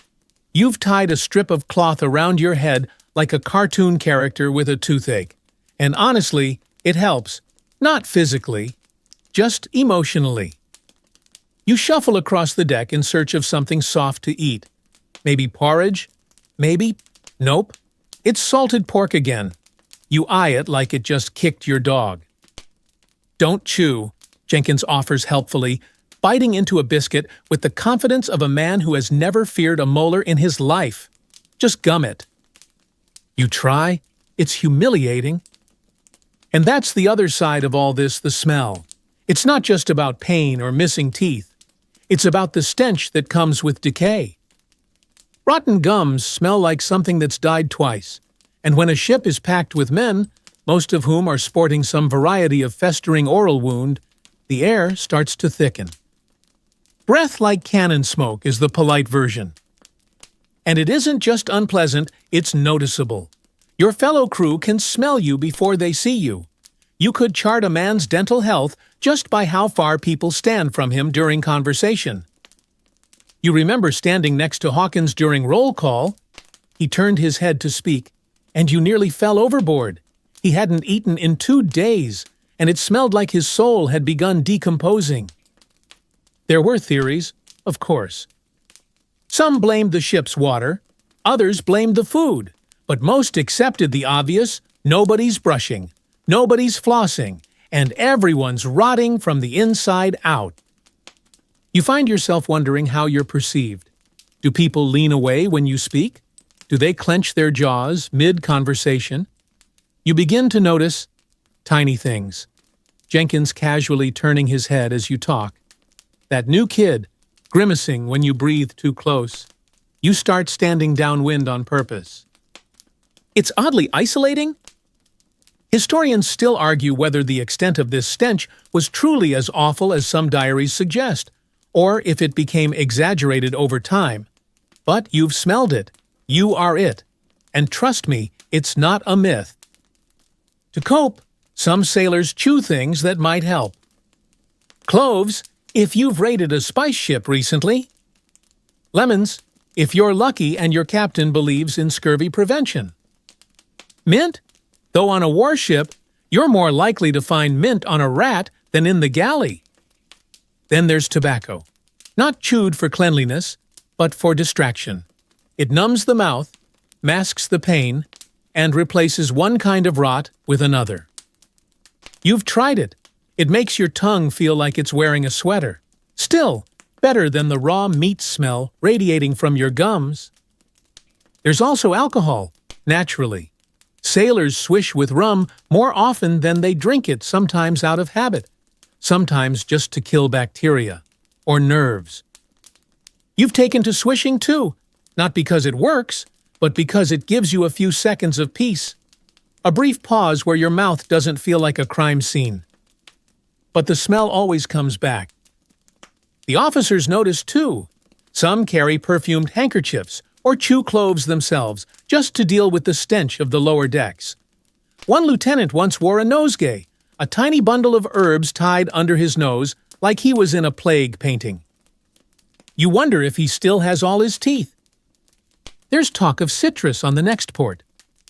You've tied a strip of cloth around your head like a cartoon character with a toothache. And honestly, it helps. Not physically, just emotionally. You shuffle across the deck in search of something soft to eat. Maybe porridge? Maybe? Nope. It's salted pork again. You eye it like it just kicked your dog. Don't chew, Jenkins offers helpfully, biting into a biscuit with the confidence of a man who has never feared a molar in his life. Just gum it. You try. It's humiliating. And that's the other side of all this, the smell. It's not just about pain or missing teeth. It's about the stench that comes with decay. Rotten gums smell like something that's died twice. And when a ship is packed with men, most of whom are sporting some variety of festering oral wound, the air starts to thicken. Breath like cannon smoke is the polite version. And it isn't just unpleasant, it's noticeable. Your fellow crew can smell you before they see you. You could chart a man's dental health just by how far people stand from him during conversation. You remember standing next to Hawkins during roll call. He turned his head to speak, and you nearly fell overboard. He hadn't eaten in 2 days, and it smelled like his soul had begun decomposing. There were theories, of course. Some blamed the ship's water, others blamed the food, but most accepted the obvious: nobody's brushing, nobody's flossing, and everyone's rotting from the inside out. You find yourself wondering how you're perceived. Do people lean away when you speak? Do they clench their jaws mid-conversation? You begin to notice tiny things. Jenkins casually turning his head as you talk. That new kid, grimacing when you breathe too close. You start standing downwind on purpose. It's oddly isolating. Historians still argue whether the extent of this stench was truly as awful as some diaries suggest, or if it became exaggerated over time. But you've smelled it. You are it. And trust me, it's not a myth. To cope, some sailors chew things that might help. Cloves, if you've raided a spice ship recently. Lemons, if you're lucky and your captain believes in scurvy prevention. Mint, though on a warship, you're more likely to find mint on a rat than in the galley. Then there's tobacco. Not chewed for cleanliness, but for distraction. It numbs the mouth, masks the pain, and replaces one kind of rot with another. You've tried it. It makes your tongue feel like it's wearing a sweater. Still, better than the raw meat smell radiating from your gums. There's also alcohol, naturally. Sailors swish with rum more often than they drink it, sometimes out of habit, sometimes just to kill bacteria or nerves. You've taken to swishing too, not because it works, but because it gives you a few seconds of peace. A brief pause where your mouth doesn't feel like a crime scene. But the smell always comes back. The officers notice too. Some carry perfumed handkerchiefs or chew cloves themselves, just to deal with the stench of the lower decks. One lieutenant once wore a nosegay, a tiny bundle of herbs tied under his nose, like he was in a plague painting. You wonder if he still has all his teeth. There's talk of citrus on the next port.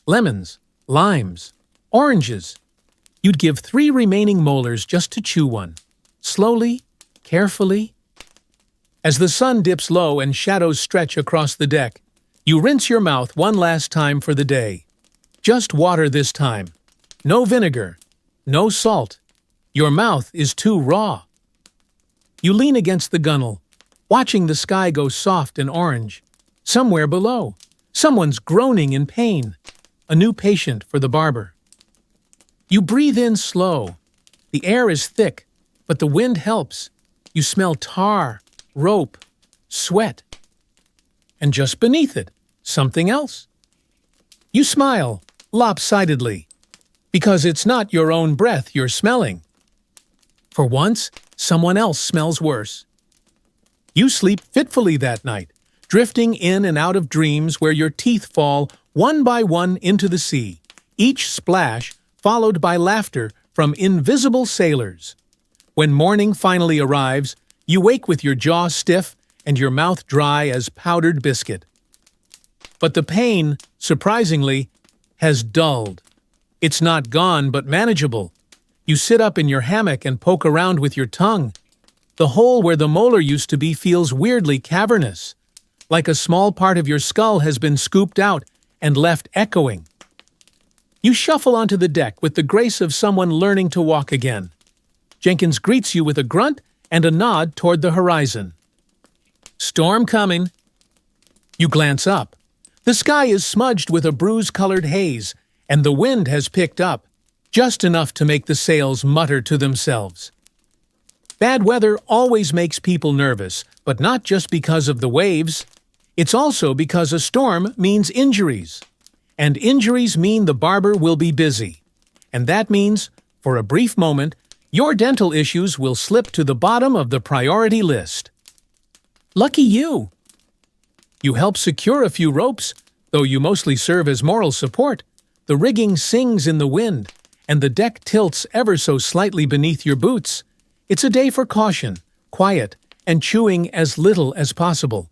Lemons, limes, oranges. You'd give 3 remaining molars just to chew one. Slowly, carefully. As the sun dips low and shadows stretch across the deck, you rinse your mouth one last time for the day. Just water this time. No vinegar. No salt. Your mouth is too raw. You lean against the gunwale, watching the sky go soft and orange. Somewhere below, someone's groaning in pain. A new patient for the barber. You breathe in slow. The air is thick, but the wind helps. You smell tar, rope, sweat. And just beneath it, something else. You smile, lopsidedly, because it's not your own breath you're smelling. For once, someone else smells worse. You sleep fitfully that night, drifting in and out of dreams where your teeth fall one by one into the sea, each splash followed by laughter from invisible sailors. When morning finally arrives, you wake with your jaw stiff and your mouth dry as powdered biscuit. But the pain, surprisingly, has dulled. It's not gone, but manageable. You sit up in your hammock and poke around with your tongue. The hole where the molar used to be feels weirdly cavernous, like a small part of your skull has been scooped out and left echoing. You shuffle onto the deck with the grace of someone learning to walk again. Jenkins greets you with a grunt and a nod toward the horizon. Storm coming. You glance up. The sky is smudged with a bruise-colored haze, and the wind has picked up, just enough to make the sails mutter to themselves. Bad weather always makes people nervous, but not just because of the waves. It's also because a storm means injuries. And injuries mean the barber will be busy. And that means, for a brief moment, your dental issues will slip to the bottom of the priority list. Lucky you! You help secure a few ropes, though you mostly serve as moral support. The rigging sings in the wind, and the deck tilts ever so slightly beneath your boots. It's a day for caution, quiet, and chewing as little as possible.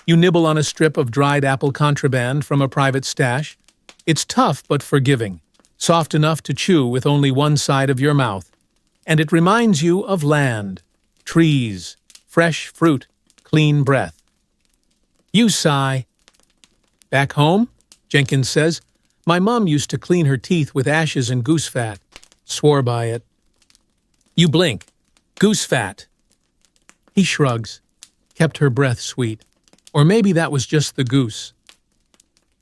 You nibble on a strip of dried apple contraband from a private stash. It's tough but forgiving, soft enough to chew with only one side of your mouth. And it reminds you of land, trees, fresh fruit, clean breath. You sigh. Back home, Jenkins says, my mom used to clean her teeth with ashes and goose fat. Swore by it. You blink. Goose fat. He shrugs. Kept her breath sweet. Or maybe that was just the goose.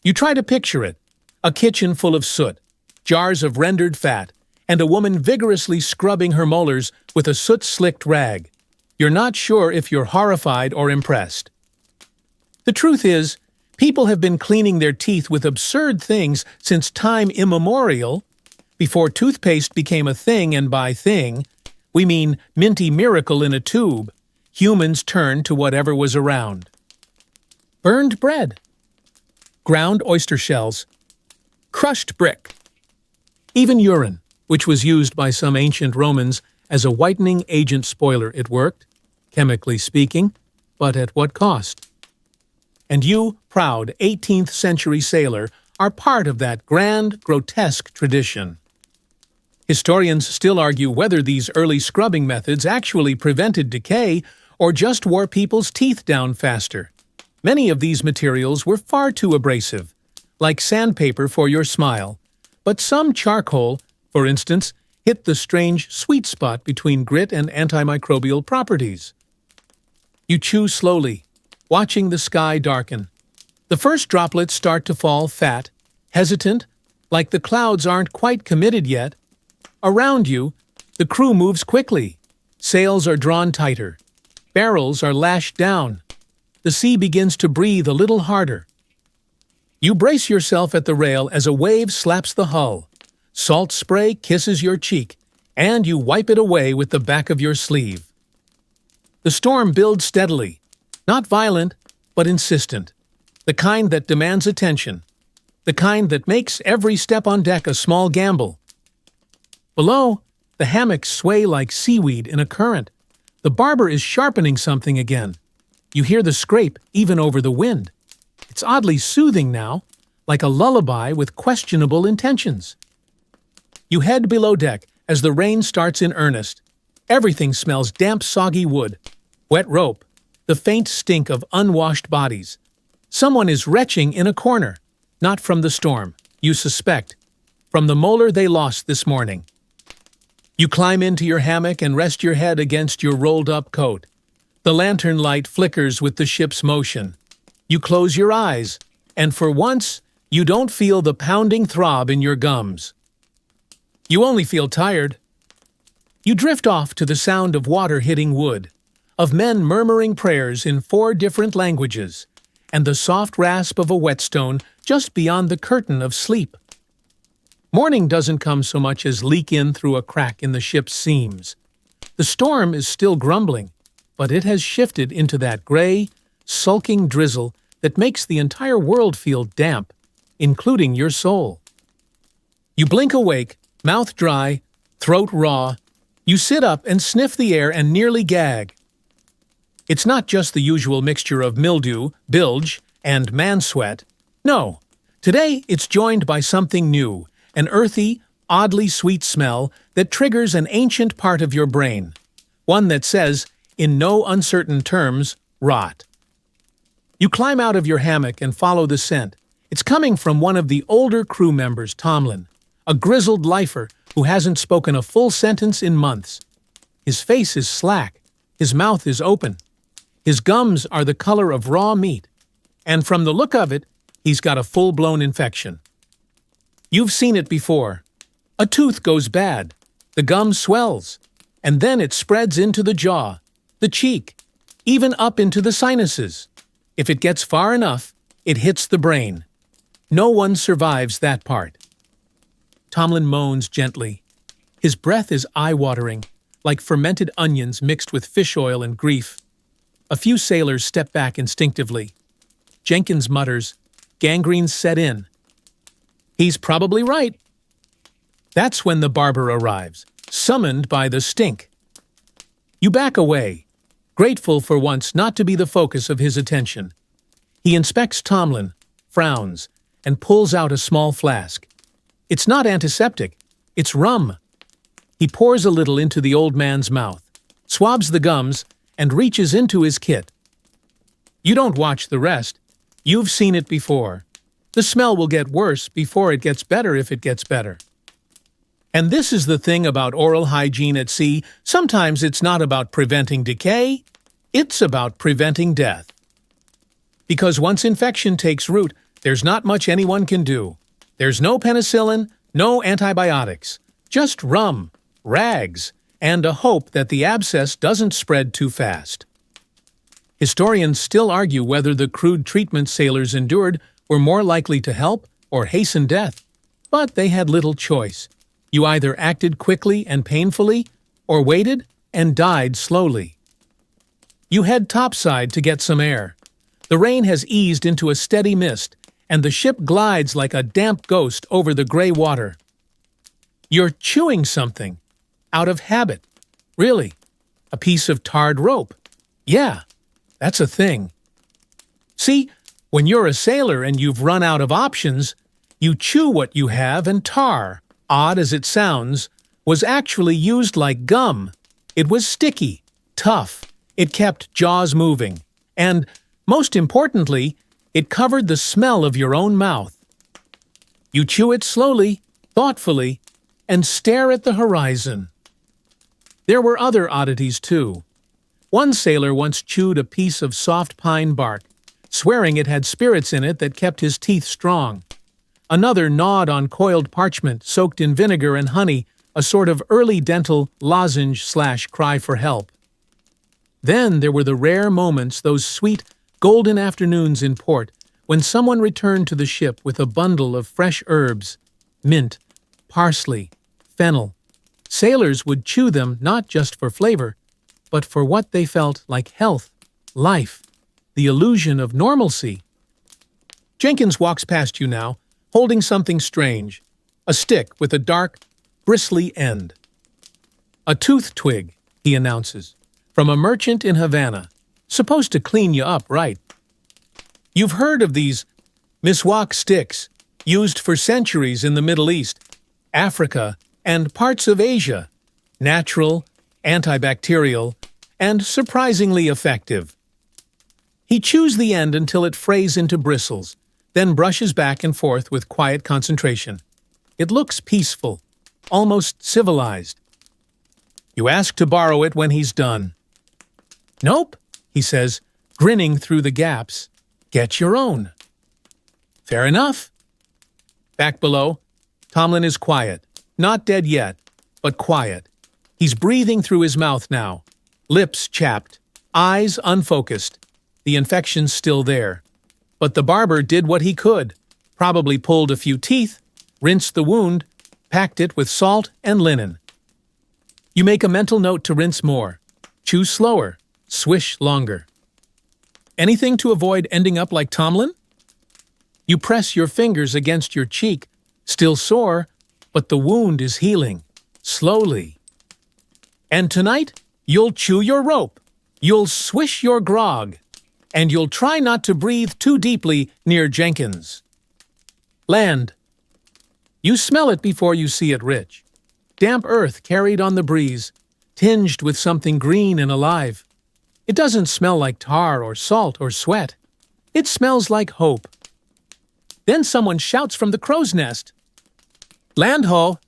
You try to picture it. A kitchen full of soot, jars of rendered fat, and a woman vigorously scrubbing her molars with a soot-slicked rag. You're not sure if you're horrified or impressed. The truth is, people have been cleaning their teeth with absurd things since time immemorial. Before toothpaste became a thing, and by thing, we mean minty miracle in a tube, humans turned to whatever was around. Burned bread, ground oyster shells, crushed brick, even urine, which was used by some ancient Romans as a whitening agent spoiler. It worked, chemically speaking, but at what cost? And you, proud 18th century sailor, are part of that grand, grotesque tradition. Historians still argue whether these early scrubbing methods actually prevented decay or just wore people's teeth down faster. Many of these materials were far too abrasive, like sandpaper for your smile, but some charcoal, for instance, hit the strange sweet spot between grit and antimicrobial properties. You chew slowly, watching the sky darken. The first droplets start to fall fat, hesitant, like the clouds aren't quite committed yet. Around you, the crew moves quickly. Sails are drawn tighter. Barrels are lashed down. The sea begins to breathe a little harder. You brace yourself at the rail as a wave slaps the hull. Salt spray kisses your cheek, and you wipe it away with the back of your sleeve. The storm builds steadily, not violent, but insistent. the kind that demands attention, the kind that makes every step on deck a small gamble. Below, the hammocks sway like seaweed in a current. The barber is sharpening something again. You hear the scrape even over the wind. It's oddly soothing now, like a lullaby with questionable intentions. You head below deck as the rain starts in earnest. Everything smells damp, soggy wood, wet rope, the faint stink of unwashed bodies. Someone is retching in a corner, not from the storm, you suspect, from the molar they lost this morning. You climb into your hammock and rest your head against your rolled-up coat. The lantern light flickers with the ship's motion. You close your eyes, and for once, you don't feel the pounding throb in your gums. You only feel tired. You drift off to the sound of water hitting wood, of men murmuring prayers in 4 different languages, and the soft rasp of a whetstone just beyond the curtain of sleep. Morning doesn't come so much as leak in through a crack in the ship's seams. The storm is still grumbling, but it has shifted into that gray, sulking drizzle that makes the entire world feel damp, including your soul. You blink awake, mouth dry, throat raw. You sit up and sniff the air and nearly gag. It's not just the usual mixture of mildew, bilge, and man-sweat. No, today it's joined by something new, an earthy, oddly sweet smell that triggers an ancient part of your brain, one that says, in no uncertain terms, rot. You climb out of your hammock and follow the scent. It's coming from one of the older crew members, Tomlin, a grizzled lifer who hasn't spoken a full sentence in months. His face is slack, his mouth is open, his gums are the color of raw meat, and from the look of it, he's got a full-blown infection. You've seen it before. A tooth goes bad, the gum swells, and then it spreads into the jaw, the cheek, even up into the sinuses. If it gets far enough, it hits the brain. No one survives that part. Tomlin moans gently. His breath is eye-watering, like fermented onions mixed with fish oil and grief. A few sailors step back instinctively. Jenkins mutters, "Gangrene's set in." He's probably right. That's when the barber arrives, summoned by the stink. You back away, grateful for once not to be the focus of his attention. He inspects Tomlin, frowns, and pulls out a small flask. It's not antiseptic, it's rum. He pours a little into the old man's mouth, swabs the gums, and reaches into his kit. You don't watch the rest. You've seen it before. The smell will get worse before it gets better if it gets better. And this is the thing about oral hygiene at sea. Sometimes it's not about preventing decay, it's about preventing death. Because once infection takes root, there's not much anyone can do. There's no penicillin, no antibiotics, just rum, rags, and a hope that the abscess doesn't spread too fast. Historians still argue whether the crude treatment sailors endured were more likely to help or hasten death, but they had little choice. You either acted quickly and painfully, or waited and died slowly. You head topside to get some air. The rain has eased into a steady mist, and the ship glides like a damp ghost over the gray water. You're chewing something, out of habit. Really, a piece of tarred rope. Yeah, that's a thing. See, when you're a sailor and you've run out of options, you chew what you have, and tar, odd as it sounds, was actually used like gum. It was sticky, tough, it kept jaws moving, and, most importantly, it covered the smell of your own mouth. You chew it slowly, thoughtfully, and stare at the horizon. There were other oddities, too. One sailor once chewed a piece of soft pine bark, swearing it had spirits in it that kept his teeth strong. Another gnawed on coiled parchment soaked in vinegar and honey, a sort of early dental lozenge/cry for help. Then there were the rare moments, those sweet, golden afternoons in port, when someone returned to the ship with a bundle of fresh herbs, mint, parsley, fennel. Sailors would chew them not just for flavor, but for what they felt like health, life, the illusion of normalcy. Jenkins walks past you now, holding something strange. A stick with a dark, bristly end. A tooth twig, he announces, from a merchant in Havana. Supposed to clean you up, right? You've heard of these miswak sticks, used for centuries in the Middle East, Africa, and parts of Asia. Natural, antibacterial, and surprisingly effective. He chews the end until it frays into bristles, then brushes back and forth with quiet concentration. It looks peaceful, almost civilized. You ask to borrow it when he's done. Nope, he says, grinning through the gaps. Get your own. Fair enough. Back below, Tomlin is quiet. Not dead yet, but quiet. He's breathing through his mouth now. Lips chapped, eyes unfocused. The infection's still there. But the barber did what he could. Probably pulled a few teeth, rinsed the wound, packed it with salt and linen. You make a mental note to rinse more. Chew slower. Swish longer. Anything to avoid ending up like Tomlin? You press your fingers against your cheek, still sore, but the wound is healing, slowly. And tonight, you'll chew your rope, you'll swish your grog, and you'll try not to breathe too deeply near Jenkins. Land. You smell it before you see it rich. Damp earth carried on the breeze, tinged with something green and alive. It doesn't smell like tar or salt or sweat. It smells like hope. Then someone shouts from the crow's nest. Land ho!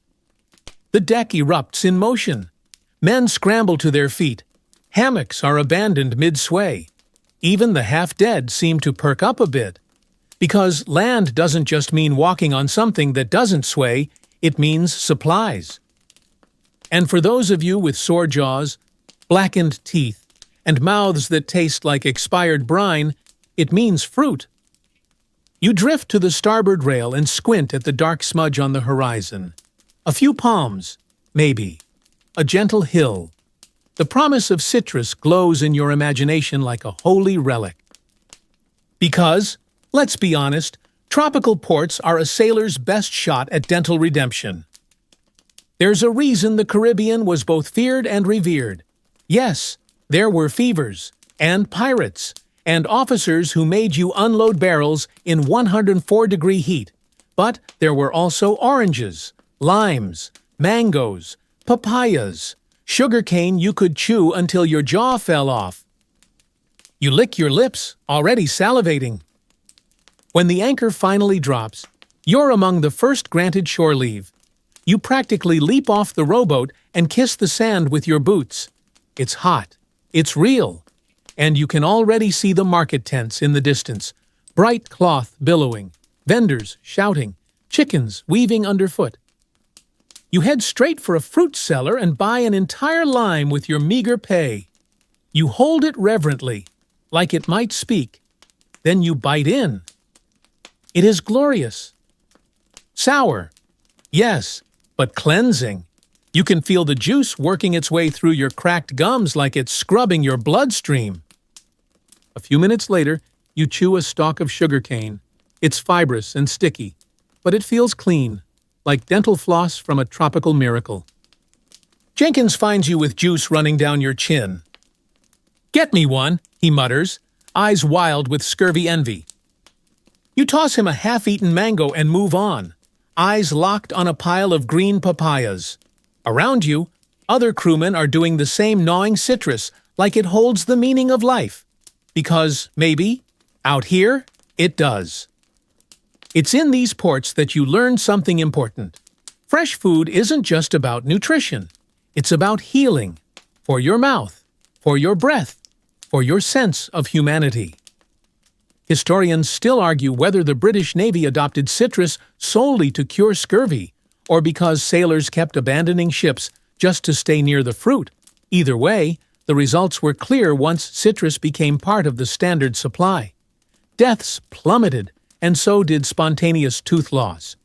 The deck erupts in motion. Men scramble to their feet. Hammocks are abandoned mid-sway. Even the half-dead seem to perk up a bit. Because land doesn't just mean walking on something that doesn't sway, it means supplies. And for those of you with sore jaws, blackened teeth, and mouths that taste like expired brine, it means fruit. You drift to the starboard rail and squint at the dark smudge on the horizon. A few palms, maybe. A gentle hill. The promise of citrus glows in your imagination like a holy relic. Because, let's be honest, tropical ports are a sailor's best shot at dental redemption. There's a reason the Caribbean was both feared and revered. Yes, there were fevers, and pirates, and officers who made you unload barrels in 104-degree heat. But there were also oranges, limes, mangoes, papayas, sugarcane you could chew until your jaw fell off. You lick your lips, already salivating. When the anchor finally drops, you're among the first granted shore leave. You practically leap off the rowboat and kiss the sand with your boots. It's hot. It's real. And you can already see the market tents in the distance, bright cloth billowing, vendors shouting, chickens weaving underfoot. You head straight for a fruit cellar and buy an entire lime with your meager pay. You hold it reverently, like it might speak. Then you bite in. It is glorious. Sour. Yes, but cleansing. You can feel the juice working its way through your cracked gums like it's scrubbing your bloodstream. A few minutes later, you chew a stalk of sugarcane. It's fibrous and sticky, but it feels clean, like dental floss from a tropical miracle. Jenkins finds you with juice running down your chin. "Get me one," he mutters, eyes wild with scurvy envy. You toss him a half-eaten mango and move on, eyes locked on a pile of green papayas. Around you, other crewmen are doing the same gnawing citrus like it holds the meaning of life. Because, maybe, out here, it does. It's in these ports that you learn something important. Fresh food isn't just about nutrition. It's about healing. For your mouth, for your breath, for your sense of humanity. Historians still argue whether the British Navy adopted citrus solely to cure scurvy, or because sailors kept abandoning ships just to stay near the fruit. Either way, the results were clear once citrus became part of the standard supply. Deaths plummeted, and so did spontaneous tooth loss.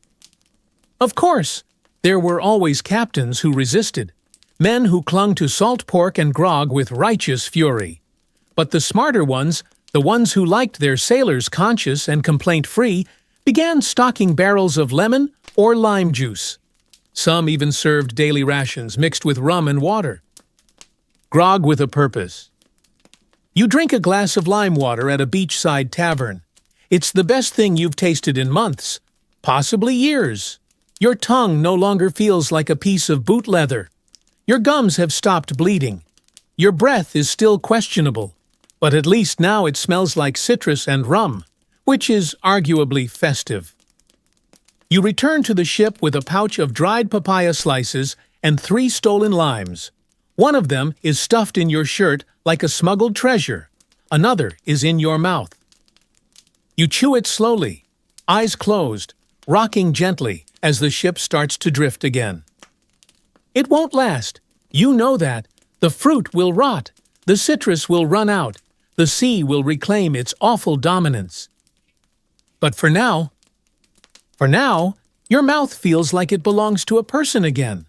Of course, there were always captains who resisted, men who clung to salt pork and grog with righteous fury. But the smarter ones The ones who liked their sailors conscious and complaint-free began stocking barrels of lemon or lime juice. Some even served daily rations mixed with rum and water. Grog with a purpose. You drink a glass of lime water at a beachside tavern. It's the best thing you've tasted in months, possibly years. Your tongue no longer feels like a piece of boot leather. Your gums have stopped bleeding. Your breath is still questionable, but at least now it smells like citrus and rum, which is arguably festive. You return to the ship with a pouch of dried papaya slices and 3 stolen limes. One of them is stuffed in your shirt like a smuggled treasure. Another is in your mouth. You chew it slowly, eyes closed, rocking gently as the ship starts to drift again. It won't last. You know that. The fruit will rot. The citrus will run out. The sea will reclaim its awful dominance. But for now, your mouth feels like it belongs to a person again.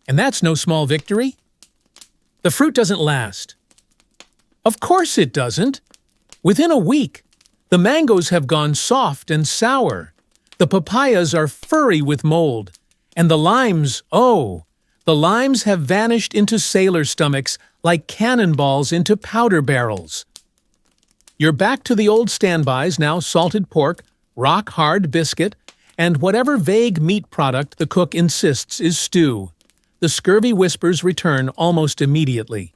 And that's no small victory. The fruit doesn't last. Of course it doesn't. Within a week, the mangoes have gone soft and sour. The papayas are furry with mold. And the limes, the limes have vanished into sailor stomachs like cannonballs into powder barrels. You're back to the old standbys now: salted pork, rock-hard biscuit, and whatever vague meat product the cook insists is stew. The scurvy whispers return almost immediately.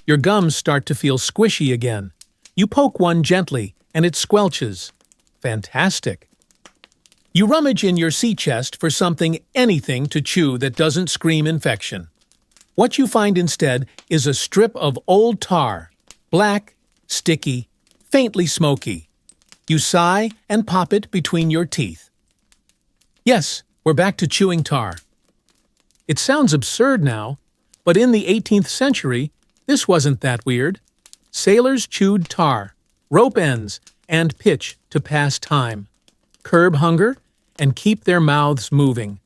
Your gums start to feel squishy again. You poke one gently, and it squelches. Fantastic. You rummage in your sea chest for anything to chew that doesn't scream infection. What you find instead is a strip of old tar, black, sticky, faintly smoky. You sigh and pop it between your teeth. Yes, we're back to chewing tar. It sounds absurd now, but in the 18th century, this wasn't that weird. Sailors chewed tar, rope ends, and pitch to pass time, curb hunger, and keep their mouths moving.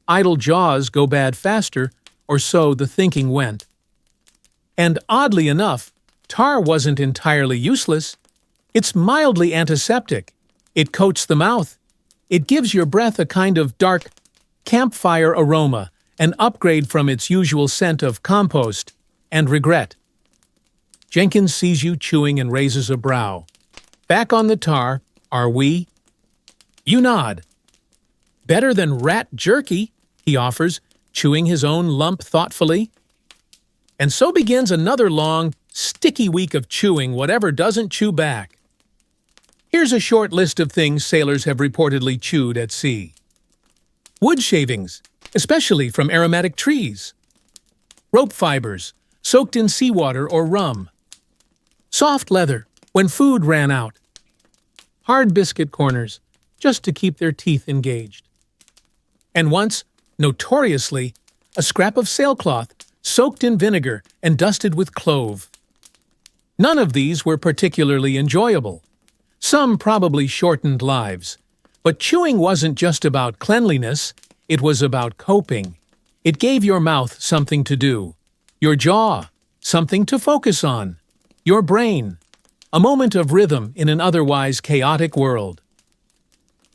Idle jaws go bad faster, or so the thinking went. And oddly enough, tar wasn't entirely useless. It's mildly antiseptic. It coats the mouth. It gives your breath a kind of dark campfire aroma, an upgrade from its usual scent of compost and regret. Jenkins sees you chewing and raises a brow. Back on the tar, are we? You nod. Better than rat jerky, he offers, chewing his own lump thoughtfully. And so begins another long, sticky week of chewing whatever doesn't chew back. Here's a short list of things sailors have reportedly chewed at sea. Wood shavings, especially from aromatic trees. Rope fibers, soaked in seawater or rum. Soft leather, when food ran out. Hard biscuit corners, just to keep their teeth engaged. And once, notoriously, a scrap of sailcloth, soaked in vinegar and dusted with clove. None of these were particularly enjoyable. Some probably shortened lives. But chewing wasn't just about cleanliness, it was about coping. It gave your mouth something to do, your jaw something to focus on, your brain a moment of rhythm in an otherwise chaotic world.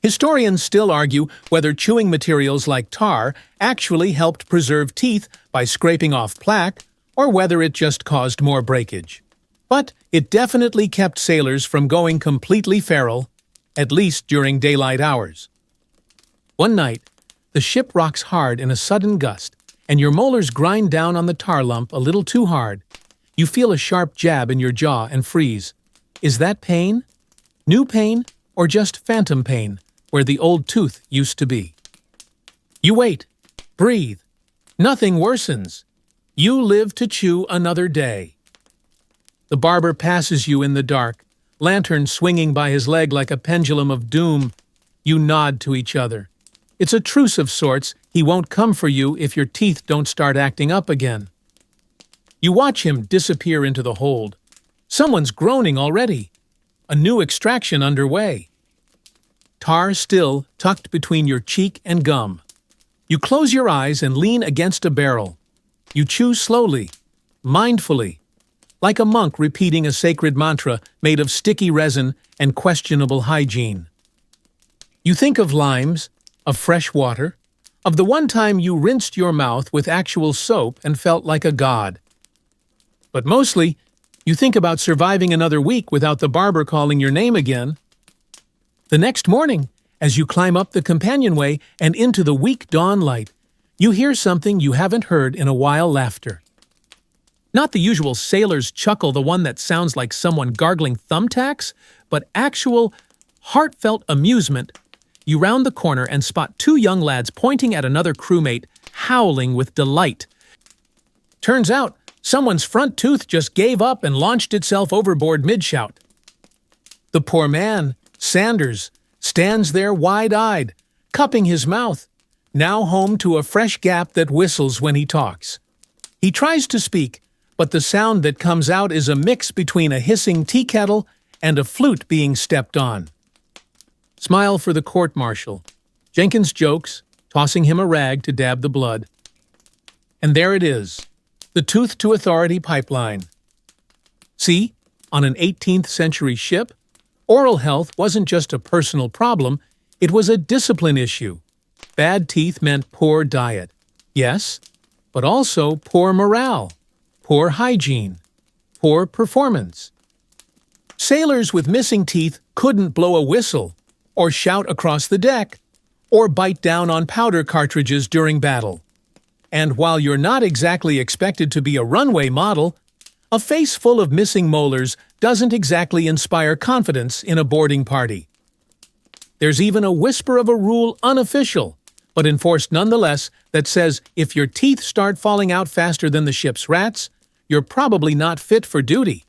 Historians still argue whether chewing materials like tar actually helped preserve teeth by scraping off plaque, or whether it just caused more breakage. But it definitely kept sailors from going completely feral, at least during daylight hours. One night, the ship rocks hard in a sudden gust, and your molars grind down on the tar lump a little too hard. You feel a sharp jab in your jaw and freeze. Is that pain? New pain, or just phantom pain, where the old tooth used to be? You wait. Breathe. Nothing worsens. You live to chew another day. The barber passes you in the dark, lantern swinging by his leg like a pendulum of doom. You nod to each other. It's a truce of sorts. He won't come for you if your teeth don't start acting up again. You watch him disappear into the hold. Someone's groaning already. A new extraction underway. Tar still tucked between your cheek and gum. You close your eyes and lean against a barrel. You chew slowly, mindfully. like a monk repeating a sacred mantra made of sticky resin and questionable hygiene. You think of limes, of fresh water, of the one time you rinsed your mouth with actual soap and felt like a god. But mostly, you think about surviving another week without the barber calling your name again. The next morning, as you climb up the companionway and into the weak dawn light, you hear something you haven't heard in a while: laughter. Not the usual sailor's chuckle, the one that sounds like someone gargling thumbtacks, but actual, heartfelt amusement. You round the corner and spot two young lads pointing at another crewmate, howling with delight. Turns out, someone's front tooth just gave up and launched itself overboard mid-shout. The poor man, Sanders, stands there wide-eyed, cupping his mouth, now home to a fresh gap that whistles when he talks. He tries to speak, but the sound that comes out is a mix between a hissing tea kettle and a flute being stepped on. Smile for the court-martial. Jenkins jokes, tossing him a rag to dab the blood. And there it is, the tooth-to-authority pipeline. See, on an 18th century ship, oral health wasn't just a personal problem, it was a discipline issue. Bad teeth meant poor diet, yes, but also poor morale, poor hygiene, poor performance. Sailors with missing teeth couldn't blow a whistle, or shout across the deck, or bite down on powder cartridges during battle. And while you're not exactly expected to be a runway model, a face full of missing molars doesn't exactly inspire confidence in a boarding party. There's even a whisper of a rule unofficial, but enforced nonetheless, that says if your teeth start falling out faster than the ship's rats, you're probably not fit for duty.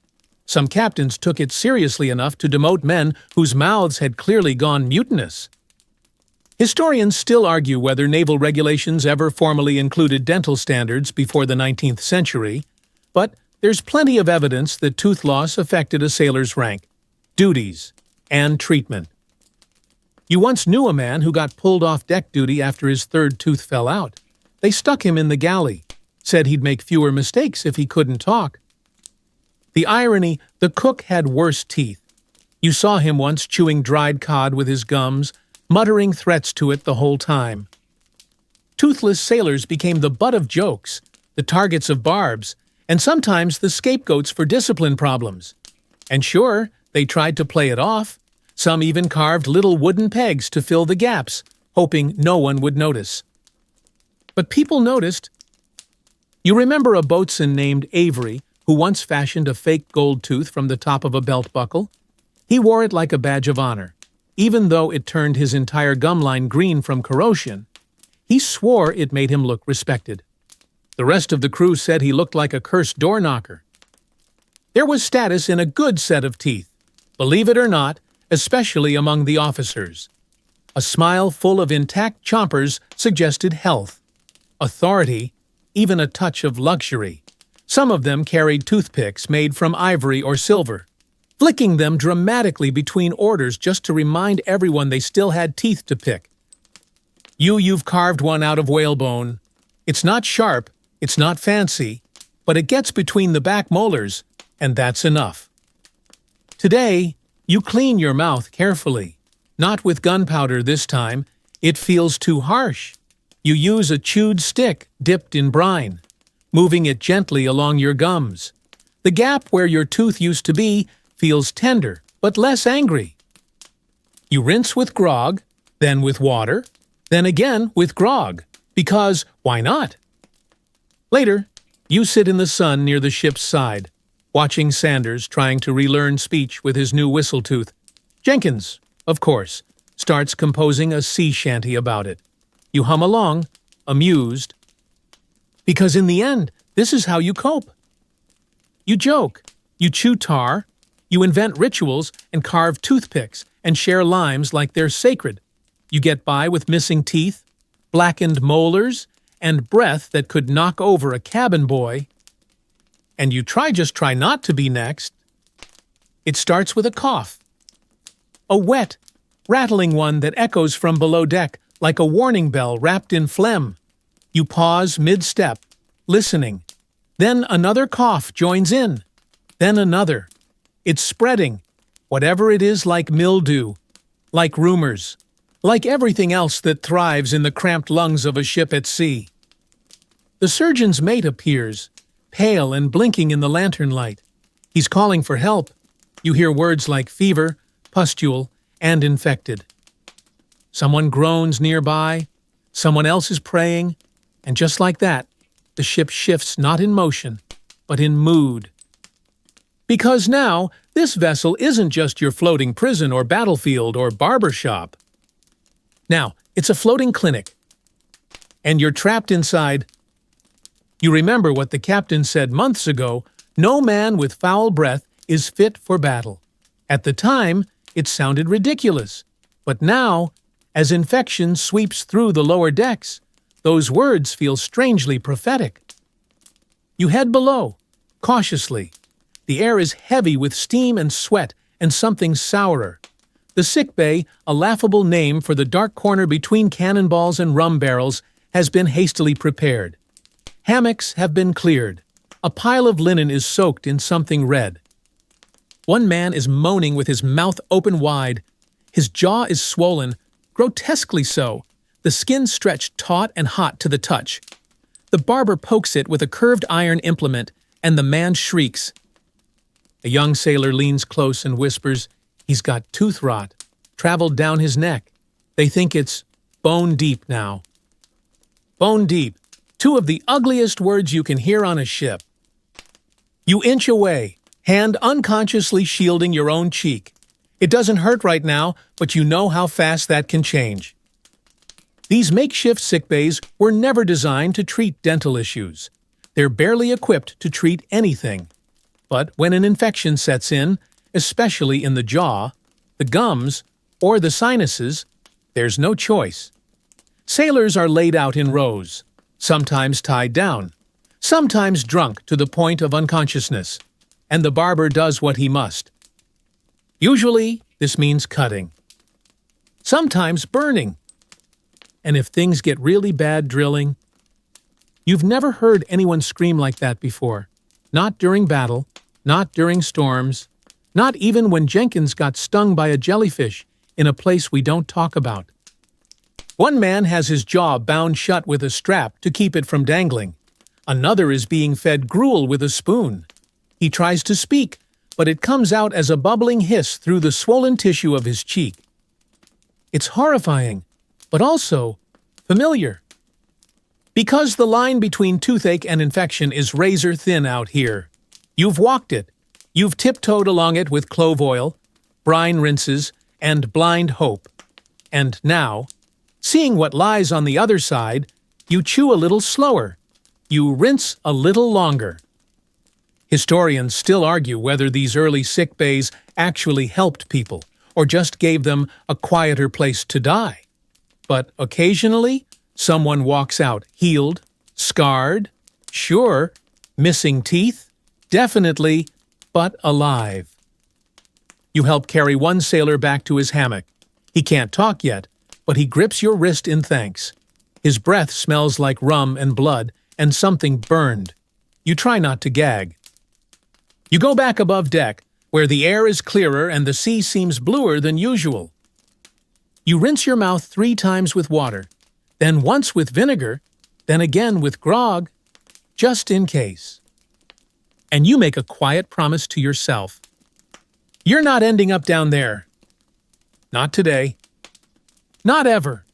Some captains took it seriously enough to demote men whose mouths had clearly gone mutinous. Historians still argue whether naval regulations ever formally included dental standards before the 19th century, but there's plenty of evidence that tooth loss affected a sailor's rank, duties, and treatment. You once knew a man who got pulled off deck duty after his third tooth fell out. They stuck him in the galley, said he'd make fewer mistakes if he couldn't talk. The irony, the cook had worse teeth. You saw him once chewing dried cod with his gums, muttering threats to it the whole time. Toothless sailors became the butt of jokes, the targets of barbs, and sometimes the scapegoats for discipline problems. And sure, they tried to play it off. Some even carved little wooden pegs to fill the gaps, hoping no one would notice. But people noticed. You remember a boatswain named Avery, who once fashioned a fake gold tooth from the top of a belt buckle? He wore it like a badge of honor. Even though it turned his entire gum line green from corrosion, he swore it made him look respected. The rest of the crew said he looked like a cursed door knocker. There was status in a good set of teeth, believe it or not, especially among the officers. A smile full of intact chompers suggested health, authority, even a touch of luxury. Some of them carried toothpicks made from ivory or silver, flicking them dramatically between orders just to remind everyone they still had teeth to pick. You've carved one out of whalebone. It's not sharp, it's not fancy, but it gets between the back molars, and that's enough. Today, you clean your mouth carefully. Not with gunpowder this time, it feels too harsh. You use a chewed stick dipped in brine, moving it gently along your gums. The gap where your tooth used to be feels tender, but less angry. You rinse with grog, then with water, then again with grog, because why not? Later, you sit in the sun near the ship's side, watching Sanders trying to relearn speech with his new whistle tooth. Jenkins, of course, starts composing a sea shanty about it. You hum along, amused, because in the end, this is how you cope. You joke, you chew tar, you invent rituals and carve toothpicks and share limes like they're sacred. You get by with missing teeth, blackened molars, and breath that could knock over a cabin boy. And you try not to be next. It starts with a cough. A wet, rattling one that echoes from below deck like a warning bell wrapped in phlegm. You pause mid-step, listening. Then another cough joins in. then another. It's spreading, whatever it is, like mildew, like rumors, like everything else that thrives in the cramped lungs of a ship at sea. The surgeon's mate appears, pale and blinking in the lantern light. He's calling for help. You hear words like fever, pustule, and infected. Someone groans nearby, someone else is praying, and just like that, the ship shifts not in motion, but in mood. Because now, this vessel isn't just your floating prison or battlefield or barber shop. Now, it's a floating clinic, and you're trapped inside. You remember what the captain said months ago, no man with foul breath is fit for battle. At the time, it sounded ridiculous, but now, as infection sweeps through the lower decks, those words feel strangely prophetic. You head below, cautiously. The air is heavy with steam and sweat and something sourer. The sick bay, a laughable name for the dark corner between cannonballs and rum barrels, has been hastily prepared. Hammocks have been cleared. A pile of linen is soaked in something red. One man is moaning with his mouth open wide. His jaw is swollen, grotesquely so, the skin stretched taut and hot to the touch. The barber pokes it with a curved iron implement, and the man shrieks. A young sailor leans close and whispers, he's got tooth rot, traveled down his neck. They think it's bone deep now. Bone deep, two of the ugliest words you can hear on a ship. You inch away, hand unconsciously shielding your own cheek. It doesn't hurt right now, but you know how fast that can change. These makeshift sickbays were never designed to treat dental issues. They're barely equipped to treat anything. But when an infection sets in, especially in the jaw, the gums, or the sinuses, there's no choice. Sailors are laid out in rows, sometimes tied down, sometimes drunk to the point of unconsciousness, and the barber does what he must. Usually, this means cutting. Sometimes burning. And if things get really bad, drilling. You've never heard anyone scream like that before. Not during battle, not during storms, not even when Jenkins got stung by a jellyfish in a place we don't talk about. One man has his jaw bound shut with a strap to keep it from dangling. Another is being fed gruel with a spoon. He tries to speak, but it comes out as a bubbling hiss through the swollen tissue of his cheek. It's horrifying, but also familiar. Because the line between toothache and infection is razor thin out here. You've walked it. You've tiptoed along it with clove oil, brine rinses, and blind hope. And now, seeing what lies on the other side, you chew a little slower. You rinse a little longer. Historians still argue whether these early sick bays actually helped people or just gave them a quieter place to die. But occasionally, someone walks out healed, scarred, sure, missing teeth, definitely, but alive. You help carry one sailor back to his hammock. He can't talk yet, but he grips your wrist in thanks. His breath smells like rum and blood and something burned. You try not to gag. You go back above deck, where the air is clearer and the sea seems bluer than usual. You rinse your mouth 3 times with water, then once with vinegar, then again with grog, just in case. And you make a quiet promise to yourself. You're not ending up down there. Not today. Not ever.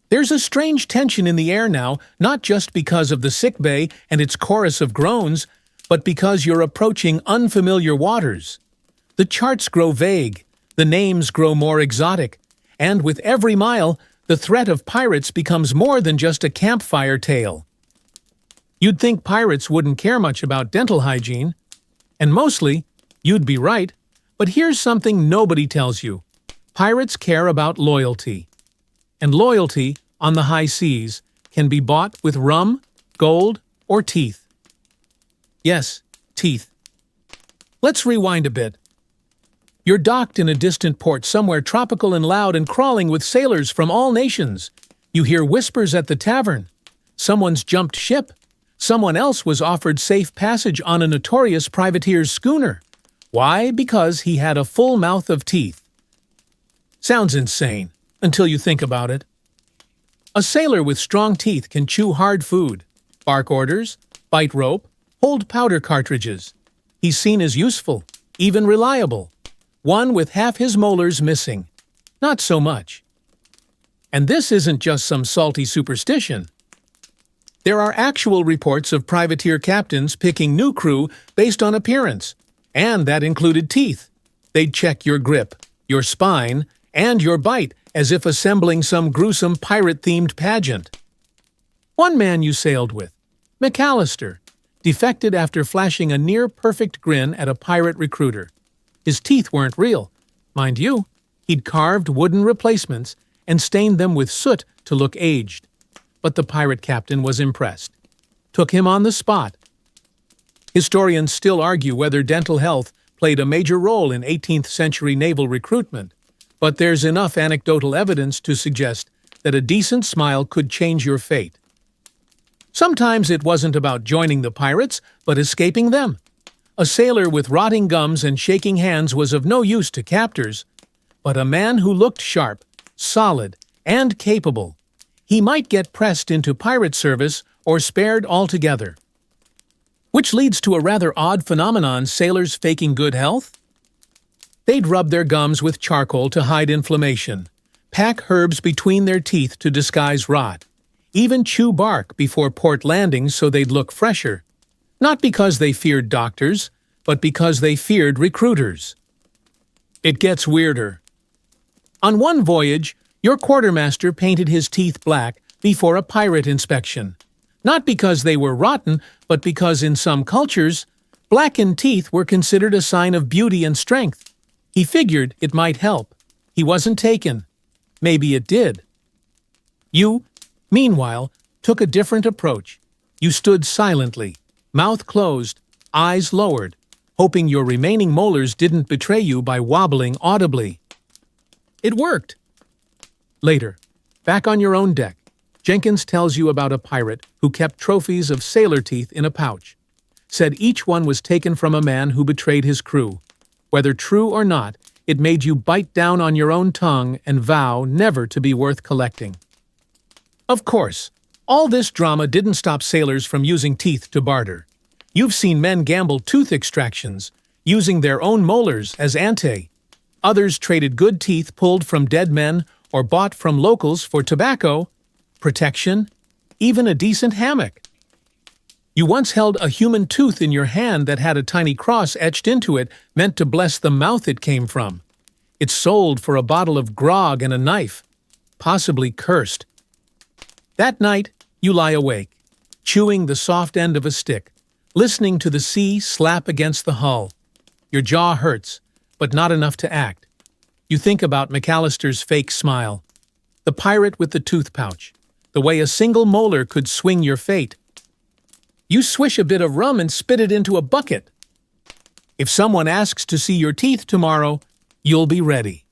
There's a strange tension in the air now, not just because of the sick bay and its chorus of groans, but because you're approaching unfamiliar waters. The charts grow vague, the names grow more exotic, and with every mile, the threat of pirates becomes more than just a campfire tale. You'd think pirates wouldn't care much about dental hygiene, and mostly, you'd be right, but here's something nobody tells you. Pirates care about loyalty. And loyalty, on the high seas, can be bought with rum, gold, or teeth. Yes, teeth. Let's rewind a bit. You're docked in a distant port somewhere tropical and loud and crawling with sailors from all nations. You hear whispers at the tavern. Someone's jumped ship. Someone else was offered safe passage on a notorious privateer's schooner. Why? Because he had a full mouth of teeth. Sounds insane, until you think about it. A sailor with strong teeth can chew hard food, bark orders, bite rope, hold powder cartridges. He's seen as useful, even reliable. One with half his molars missing. Not so much. And this isn't just some salty superstition. There are actual reports of privateer captains picking new crew based on appearance, and that included teeth. They'd check your grip, your spine, and your bite as if assembling some gruesome pirate-themed pageant. One man you sailed with, McAllister, defected after flashing a near-perfect grin at a pirate recruiter. His teeth weren't real. Mind you, he'd carved wooden replacements and stained them with soot to look aged. But the pirate captain was impressed. Took him on the spot. Historians still argue whether dental health played a major role in 18th century naval recruitment, but there's enough anecdotal evidence to suggest that a decent smile could change your fate. Sometimes it wasn't about joining the pirates, but escaping them. A sailor with rotting gums and shaking hands was of no use to captors, but a man who looked sharp, solid, and capable. He might get pressed into pirate service or spared altogether. Which leads to a rather odd phenomenon: sailors faking good health? They'd rub their gums with charcoal to hide inflammation, pack herbs between their teeth to disguise rot, even chew bark before port landings so they'd look fresher. Not because they feared doctors, but because they feared recruiters. It gets weirder. On one voyage, your quartermaster painted his teeth black before a pirate inspection. Not because they were rotten, but because in some cultures, blackened teeth were considered a sign of beauty and strength. He figured it might help. He wasn't taken. Maybe it did. You, meanwhile, took a different approach. You stood silently, mouth closed, eyes lowered, hoping your remaining molars didn't betray you by wobbling audibly. It worked. Later, back on your own deck, Jenkins tells you about a pirate who kept trophies of sailor teeth in a pouch. Said each one was taken from a man who betrayed his crew. Whether true or not, it made you bite down on your own tongue and vow never to be worth collecting. Of course, all this drama didn't stop sailors from using teeth to barter. You've seen men gamble tooth extractions, using their own molars as ante. Others traded good teeth pulled from dead men or bought from locals for tobacco, protection, even a decent hammock. You once held a human tooth in your hand that had a tiny cross etched into it, meant to bless the mouth it came from. It sold for a bottle of grog and a knife, possibly cursed. That night, you lie awake, chewing the soft end of a stick, listening to the sea slap against the hull. Your jaw hurts, but not enough to act. You think about McAllister's fake smile, the pirate with the tooth pouch, the way a single molar could swing your fate. You swish a bit of rum and spit it into a bucket. If someone asks to see your teeth tomorrow, you'll be ready.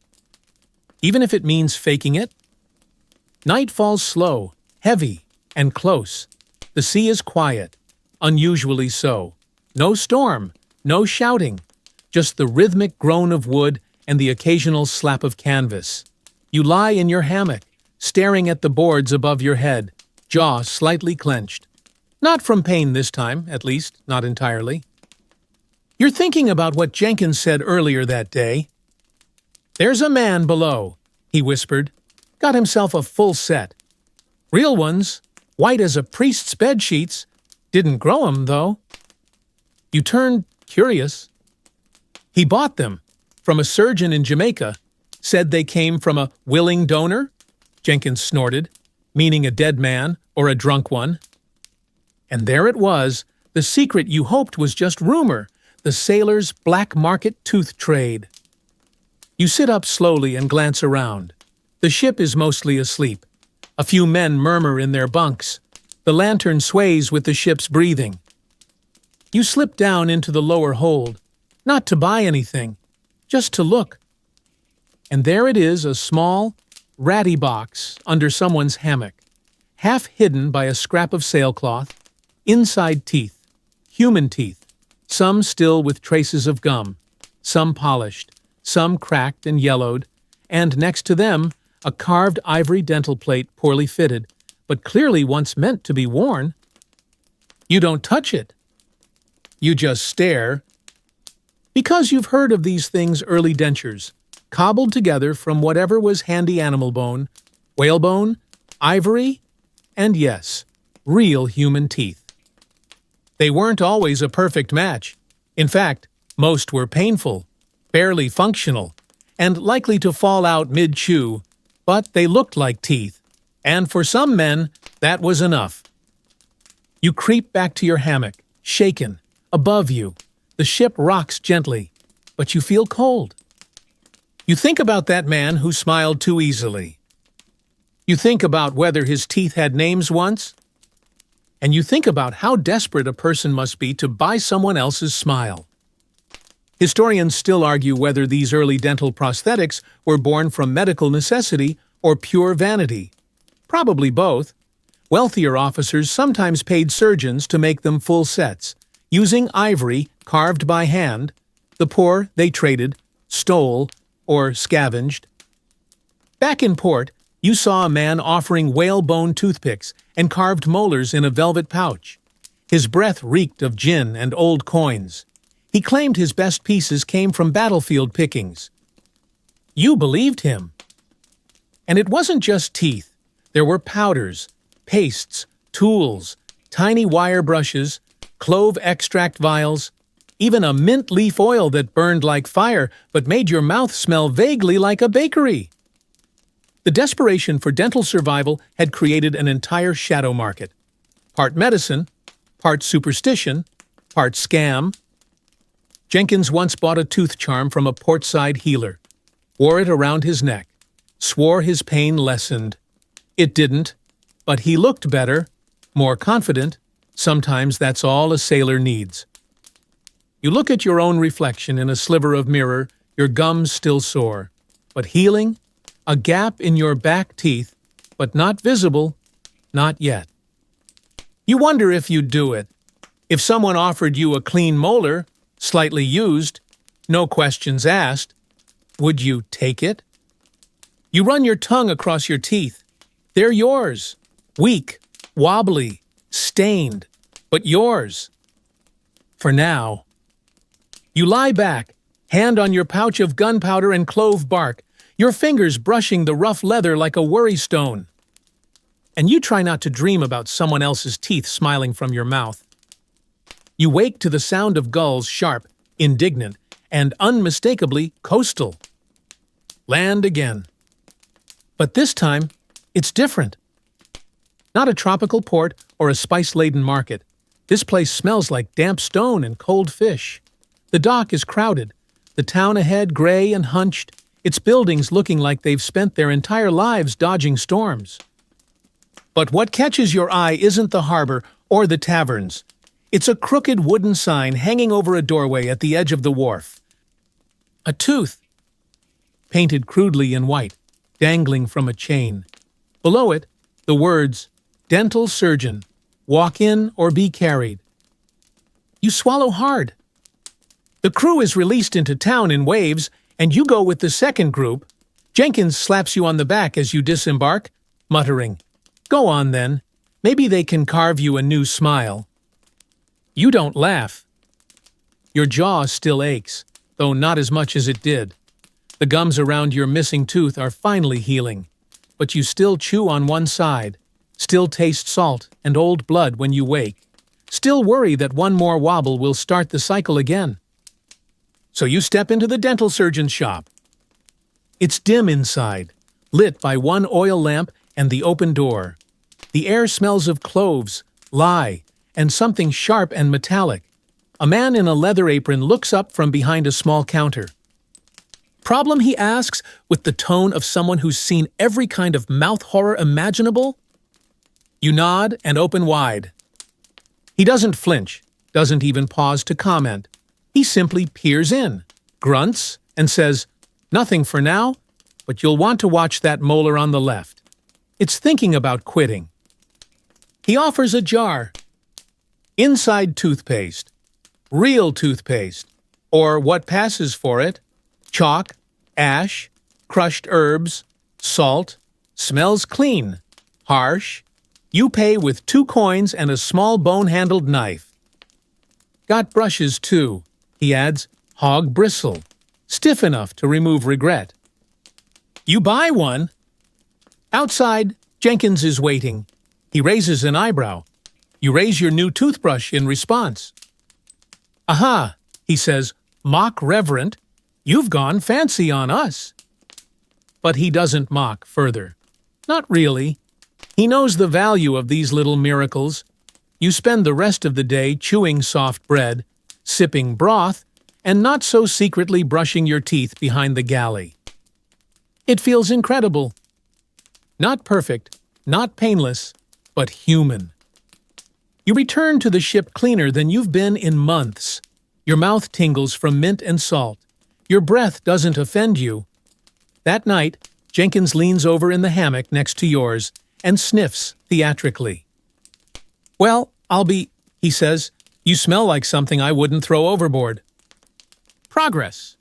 Even if it means faking it. Night falls slow, heavy, and close. The sea is quiet, unusually so. No storm, no shouting, just the rhythmic groan of wood and the occasional slap of canvas. You lie in your hammock, staring at the boards above your head, jaw slightly clenched. Not from pain this time, at least, not entirely. You're thinking about what Jenkins said earlier that day. "There's a man below," he whispered. "Got himself a full set. Real ones, white as a priest's bedsheets. Didn't grow 'em, though." You turned curious. He bought them from a surgeon in Jamaica. Said they came from a willing donor? Jenkins snorted, meaning a dead man or a drunk one. And there it was, the secret you hoped was just rumor, the sailor's black market tooth trade. You sit up slowly and glance around. The ship is mostly asleep. A few men murmur in their bunks. The lantern sways with the ship's breathing. You slip down into the lower hold, not to buy anything, just to look. And there it is, a small, ratty box under someone's hammock, half hidden by a scrap of sailcloth. Inside teeth. Human teeth. Some still with traces of gum. Some polished. Some cracked and yellowed. And next to them, a carved ivory dental plate poorly fitted, but clearly once meant to be worn. You don't touch it. You just stare. Because you've heard of these things, early dentures, cobbled together from whatever was handy animal bone, whalebone, ivory, and yes, real human teeth. They weren't always a perfect match. In fact, most were painful, barely functional, and likely to fall out mid-chew, but they looked like teeth, and for some men, that was enough. You creep back to your hammock, shaken. Above you, the ship rocks gently, but you feel cold. You think about that man who smiled too easily. You think about whether his teeth had names once. And you think about how desperate a person must be to buy someone else's smile. Historians still argue whether these early dental prosthetics were born from medical necessity or pure vanity. Probably both. Wealthier officers sometimes paid surgeons to make them full sets, using ivory carved by hand. The poor they traded, stole, or scavenged. Back in port, you saw a man offering whalebone toothpicks and carved molars in a velvet pouch. His breath reeked of gin and old coins. He claimed his best pieces came from battlefield pickings. You believed him. And it wasn't just teeth. There were powders, pastes, tools, tiny wire brushes, clove extract vials, even a mint leaf oil that burned like fire but made your mouth smell vaguely like a bakery. The desperation for dental survival had created an entire shadow market. Part medicine, part superstition, part scam. Jenkins once bought a tooth charm from a portside healer, wore it around his neck, swore his pain lessened. It didn't, but he looked better, more confident. Sometimes that's all a sailor needs. You look at your own reflection in a sliver of mirror, your gums still sore. But healing? A gap in your back teeth, but not visible, not yet. You wonder if you'd do it. If someone offered you a clean molar, slightly used, no questions asked, would you take it? You run your tongue across your teeth. They're yours. Weak, wobbly, stained, but yours. For now. You lie back, hand on your pouch of gunpowder and clove bark, your fingers brushing the rough leather like a worry stone. And you try not to dream about someone else's teeth smiling from your mouth. You wake to the sound of gulls sharp, indignant, and unmistakably coastal. Land again. But this time, it's different. Not a tropical port or a spice-laden market. This place smells like damp stone and cold fish. The dock is crowded, the town ahead gray and hunched, its buildings looking like they've spent their entire lives dodging storms. But what catches your eye isn't the harbor or the taverns. It's a crooked wooden sign hanging over a doorway at the edge of the wharf. A tooth, painted crudely in white, dangling from a chain. Below it, the words, "Dental Surgeon, walk in or be carried." You swallow hard. The crew is released into town in waves, and you go with the second group. Jenkins slaps you on the back as you disembark, muttering, "Go on then. Maybe they can carve you a new smile." You don't laugh. Your jaw still aches, though not as much as it did. The gums around your missing tooth are finally healing, but you still chew on one side, still taste salt and old blood when you wake, still worry that one more wobble will start the cycle again. So you step into the dental surgeon's shop. It's dim inside, lit by one oil lamp and the open door. The air smells of cloves, lye, and something sharp and metallic. A man in a leather apron looks up from behind a small counter. Problem, he asks, with the tone of someone who's seen every kind of mouth horror imaginable? You nod and open wide. He doesn't flinch, doesn't even pause to comment. He simply peers in, grunts, and says, "Nothing for now, but you'll want to watch that molar on the left. It's thinking about quitting." He offers a jar. Inside toothpaste, real toothpaste, or what passes for it, chalk, ash, crushed herbs, salt, smells clean, harsh. You pay with 2 coins and a small bone-handled knife. Got brushes too, he adds, hog bristle, stiff enough to remove regret. You buy one. Outside, Jenkins is waiting. He raises an eyebrow. You raise your new toothbrush in response. Aha, he says, mock reverent, you've gone fancy on us. But he doesn't mock further. Not really. He knows the value of these little miracles. You spend the rest of the day chewing soft bread, sipping broth, and not so secretly brushing your teeth behind the galley. It feels incredible. Not perfect, not painless, but human. You return to the ship cleaner than you've been in months. Your mouth tingles from mint and salt. Your breath doesn't offend you. That night, Jenkins leans over in the hammock next to yours and sniffs theatrically. Well, he says, you smell like something I wouldn't throw overboard. Progress.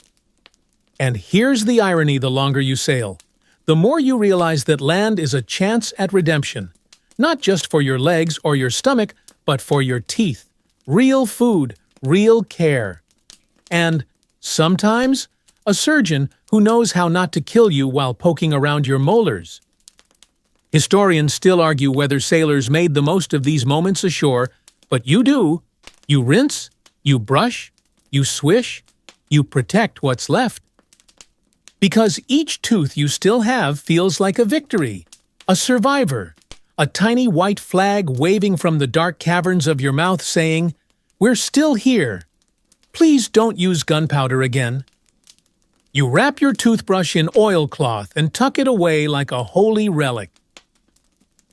And here's the irony the longer you sail. The more you realize that land is a chance at redemption, not just for your legs or your stomach, but for your teeth. Real food, real care. And, sometimes, a surgeon who knows how not to kill you while poking around your molars. Historians still argue whether sailors made the most of these moments ashore, but you do. You rinse, you brush, you swish, you protect what's left. Because each tooth you still have feels like a victory, a survivor, a tiny white flag waving from the dark caverns of your mouth saying, "We're still here. Please don't use gunpowder again." You wrap your toothbrush in oilcloth and tuck it away like a holy relic.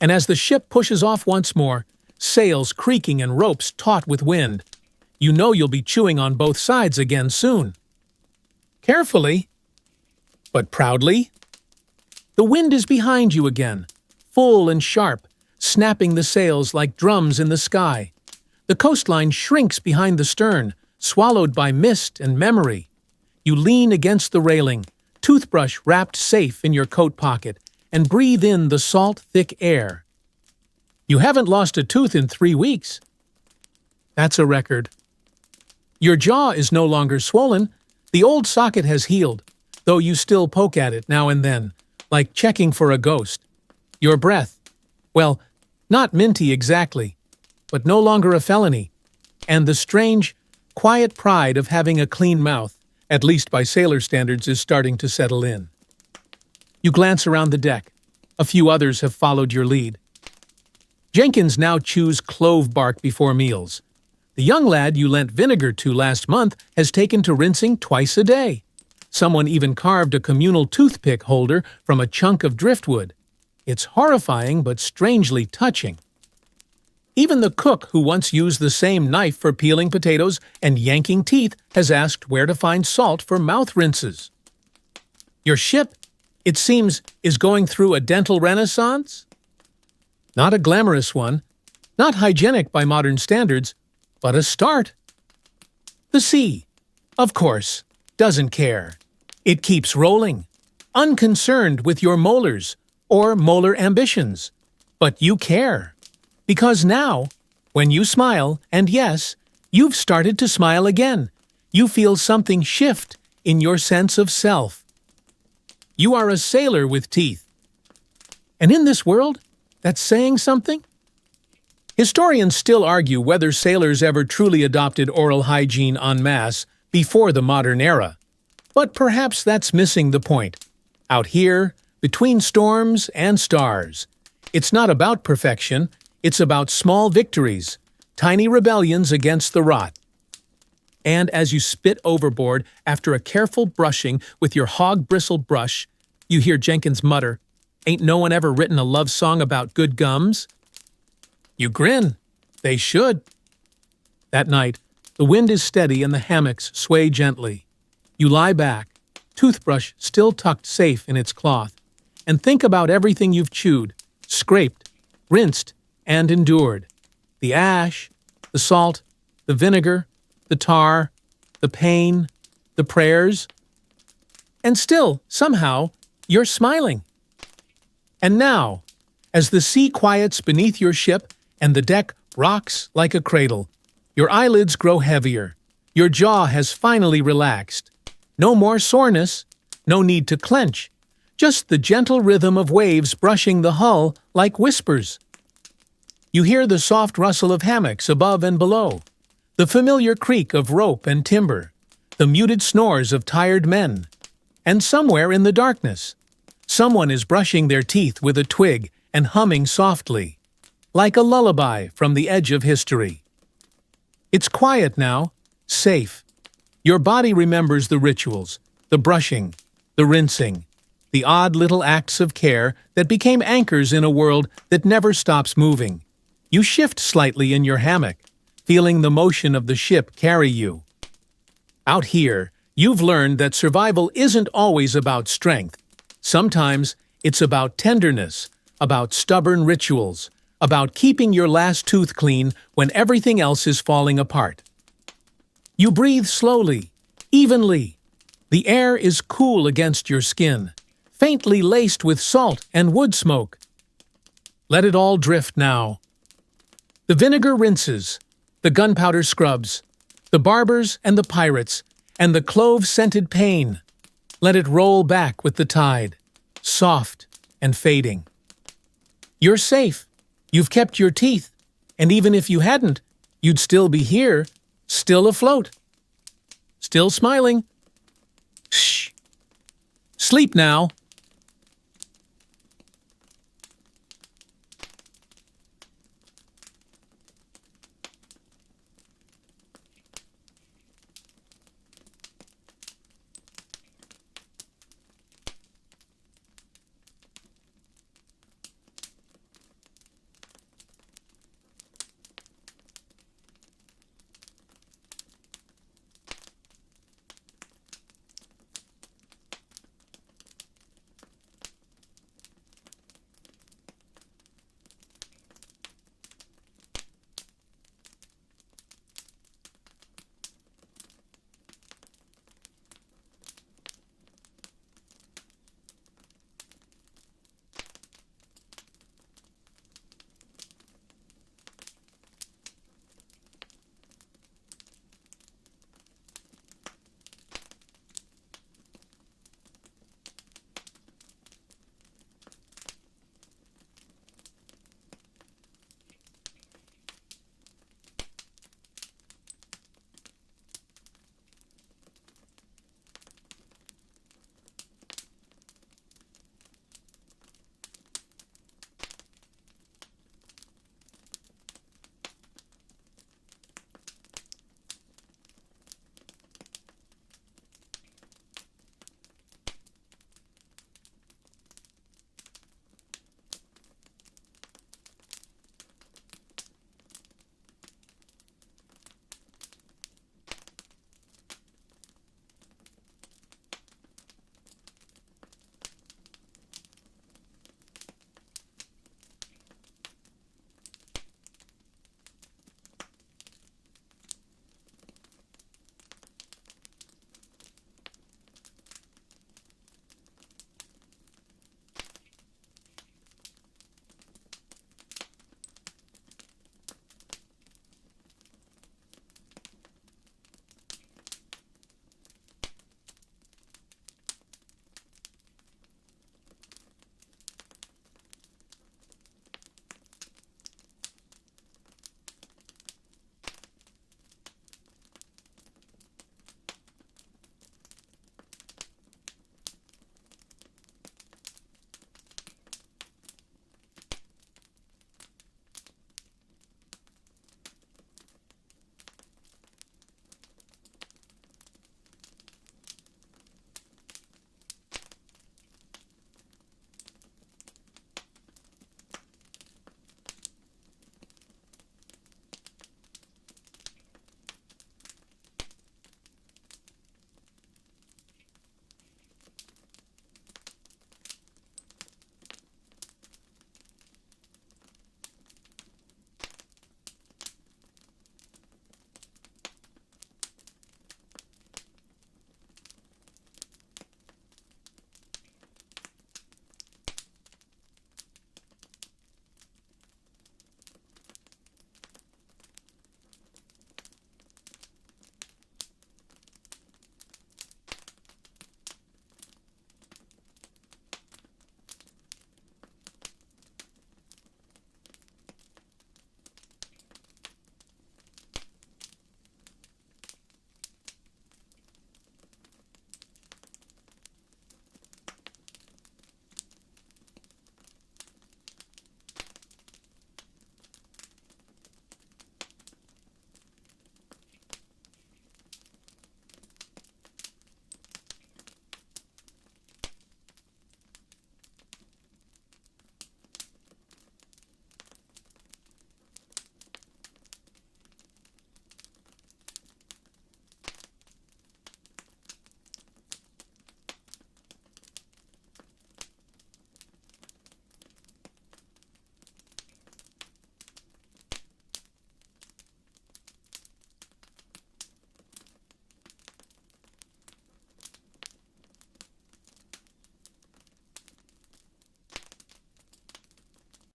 And as the ship pushes off once more, sails creaking and ropes taut with wind, you know you'll be chewing on both sides again soon. Carefully, but proudly. The wind is behind you again, full and sharp, snapping the sails like drums in the sky. The coastline shrinks behind the stern, swallowed by mist and memory. You lean against the railing, toothbrush wrapped safe in your coat pocket, and breathe in the salt, thick air. You haven't lost a tooth in 3 weeks. That's a record. Your jaw is no longer swollen. The old socket has healed, though you still poke at it now and then, like checking for a ghost. Your breath, well, not minty exactly, but no longer a felony. And the strange, quiet pride of having a clean mouth, at least by sailor standards, is starting to settle in. You glance around the deck. A few others have followed your lead. Jenkins now chews clove bark before meals. The young lad you lent vinegar to last month has taken to rinsing twice a day. Someone even carved a communal toothpick holder from a chunk of driftwood. It's horrifying but strangely touching. Even the cook who once used the same knife for peeling potatoes and yanking teeth has asked where to find salt for mouth rinses. Your ship, it seems, is going through a dental renaissance? Not a glamorous one, not hygienic by modern standards, but a start. The sea, of course, doesn't care. It keeps rolling, unconcerned with your molars or molar ambitions. But you care. Because now, when you smile, and yes, you've started to smile again, you feel something shift in your sense of self. You are a sailor with teeth. And in this world, that's saying something? Historians still argue whether sailors ever truly adopted oral hygiene en masse before the modern era. But perhaps that's missing the point. Out here, between storms and stars, it's not about perfection, it's about small victories, tiny rebellions against the rot. And as you spit overboard after a careful brushing with your hog bristle brush, you hear Jenkins mutter, "Ain't no one ever written a love song about good gums?" You grin. They should. That night, the wind is steady and the hammocks sway gently. You lie back, toothbrush still tucked safe in its cloth, and think about everything you've chewed, scraped, rinsed, and endured. The ash, The salt, the vinegar, the tar, the pain, the prayers. And still, somehow, you're smiling. And now, as the sea quiets beneath your ship and the deck rocks like a cradle, your eyelids grow heavier. Your jaw has finally relaxed. No more soreness, no need to clench. Just the gentle rhythm of waves brushing the hull like whispers. You hear the soft rustle of hammocks above and below, the familiar creak of rope and timber, the muted snores of tired men. And somewhere in the darkness, someone is brushing their teeth with a twig and humming softly, like a lullaby from the edge of history. It's quiet now, safe. Your body remembers the rituals, the brushing, the rinsing, the odd little acts of care that became anchors in a world that never stops moving. You shift slightly in your hammock, feeling the motion of the ship carry you. Out here, you've learned that survival isn't always about strength. Sometimes it's about tenderness, about stubborn rituals, about keeping your last tooth clean when everything else is falling apart. You breathe slowly, evenly. The air is cool against your skin, faintly laced with salt and wood smoke. Let it all drift now. The vinegar rinses, the gunpowder scrubs, the barbers and the pirates, and the clove-scented pain. Let it roll back with the tide, soft and fading. You're safe. You've kept your teeth, and even if you hadn't, you'd still be here, still afloat, still smiling. Shh. Sleep now.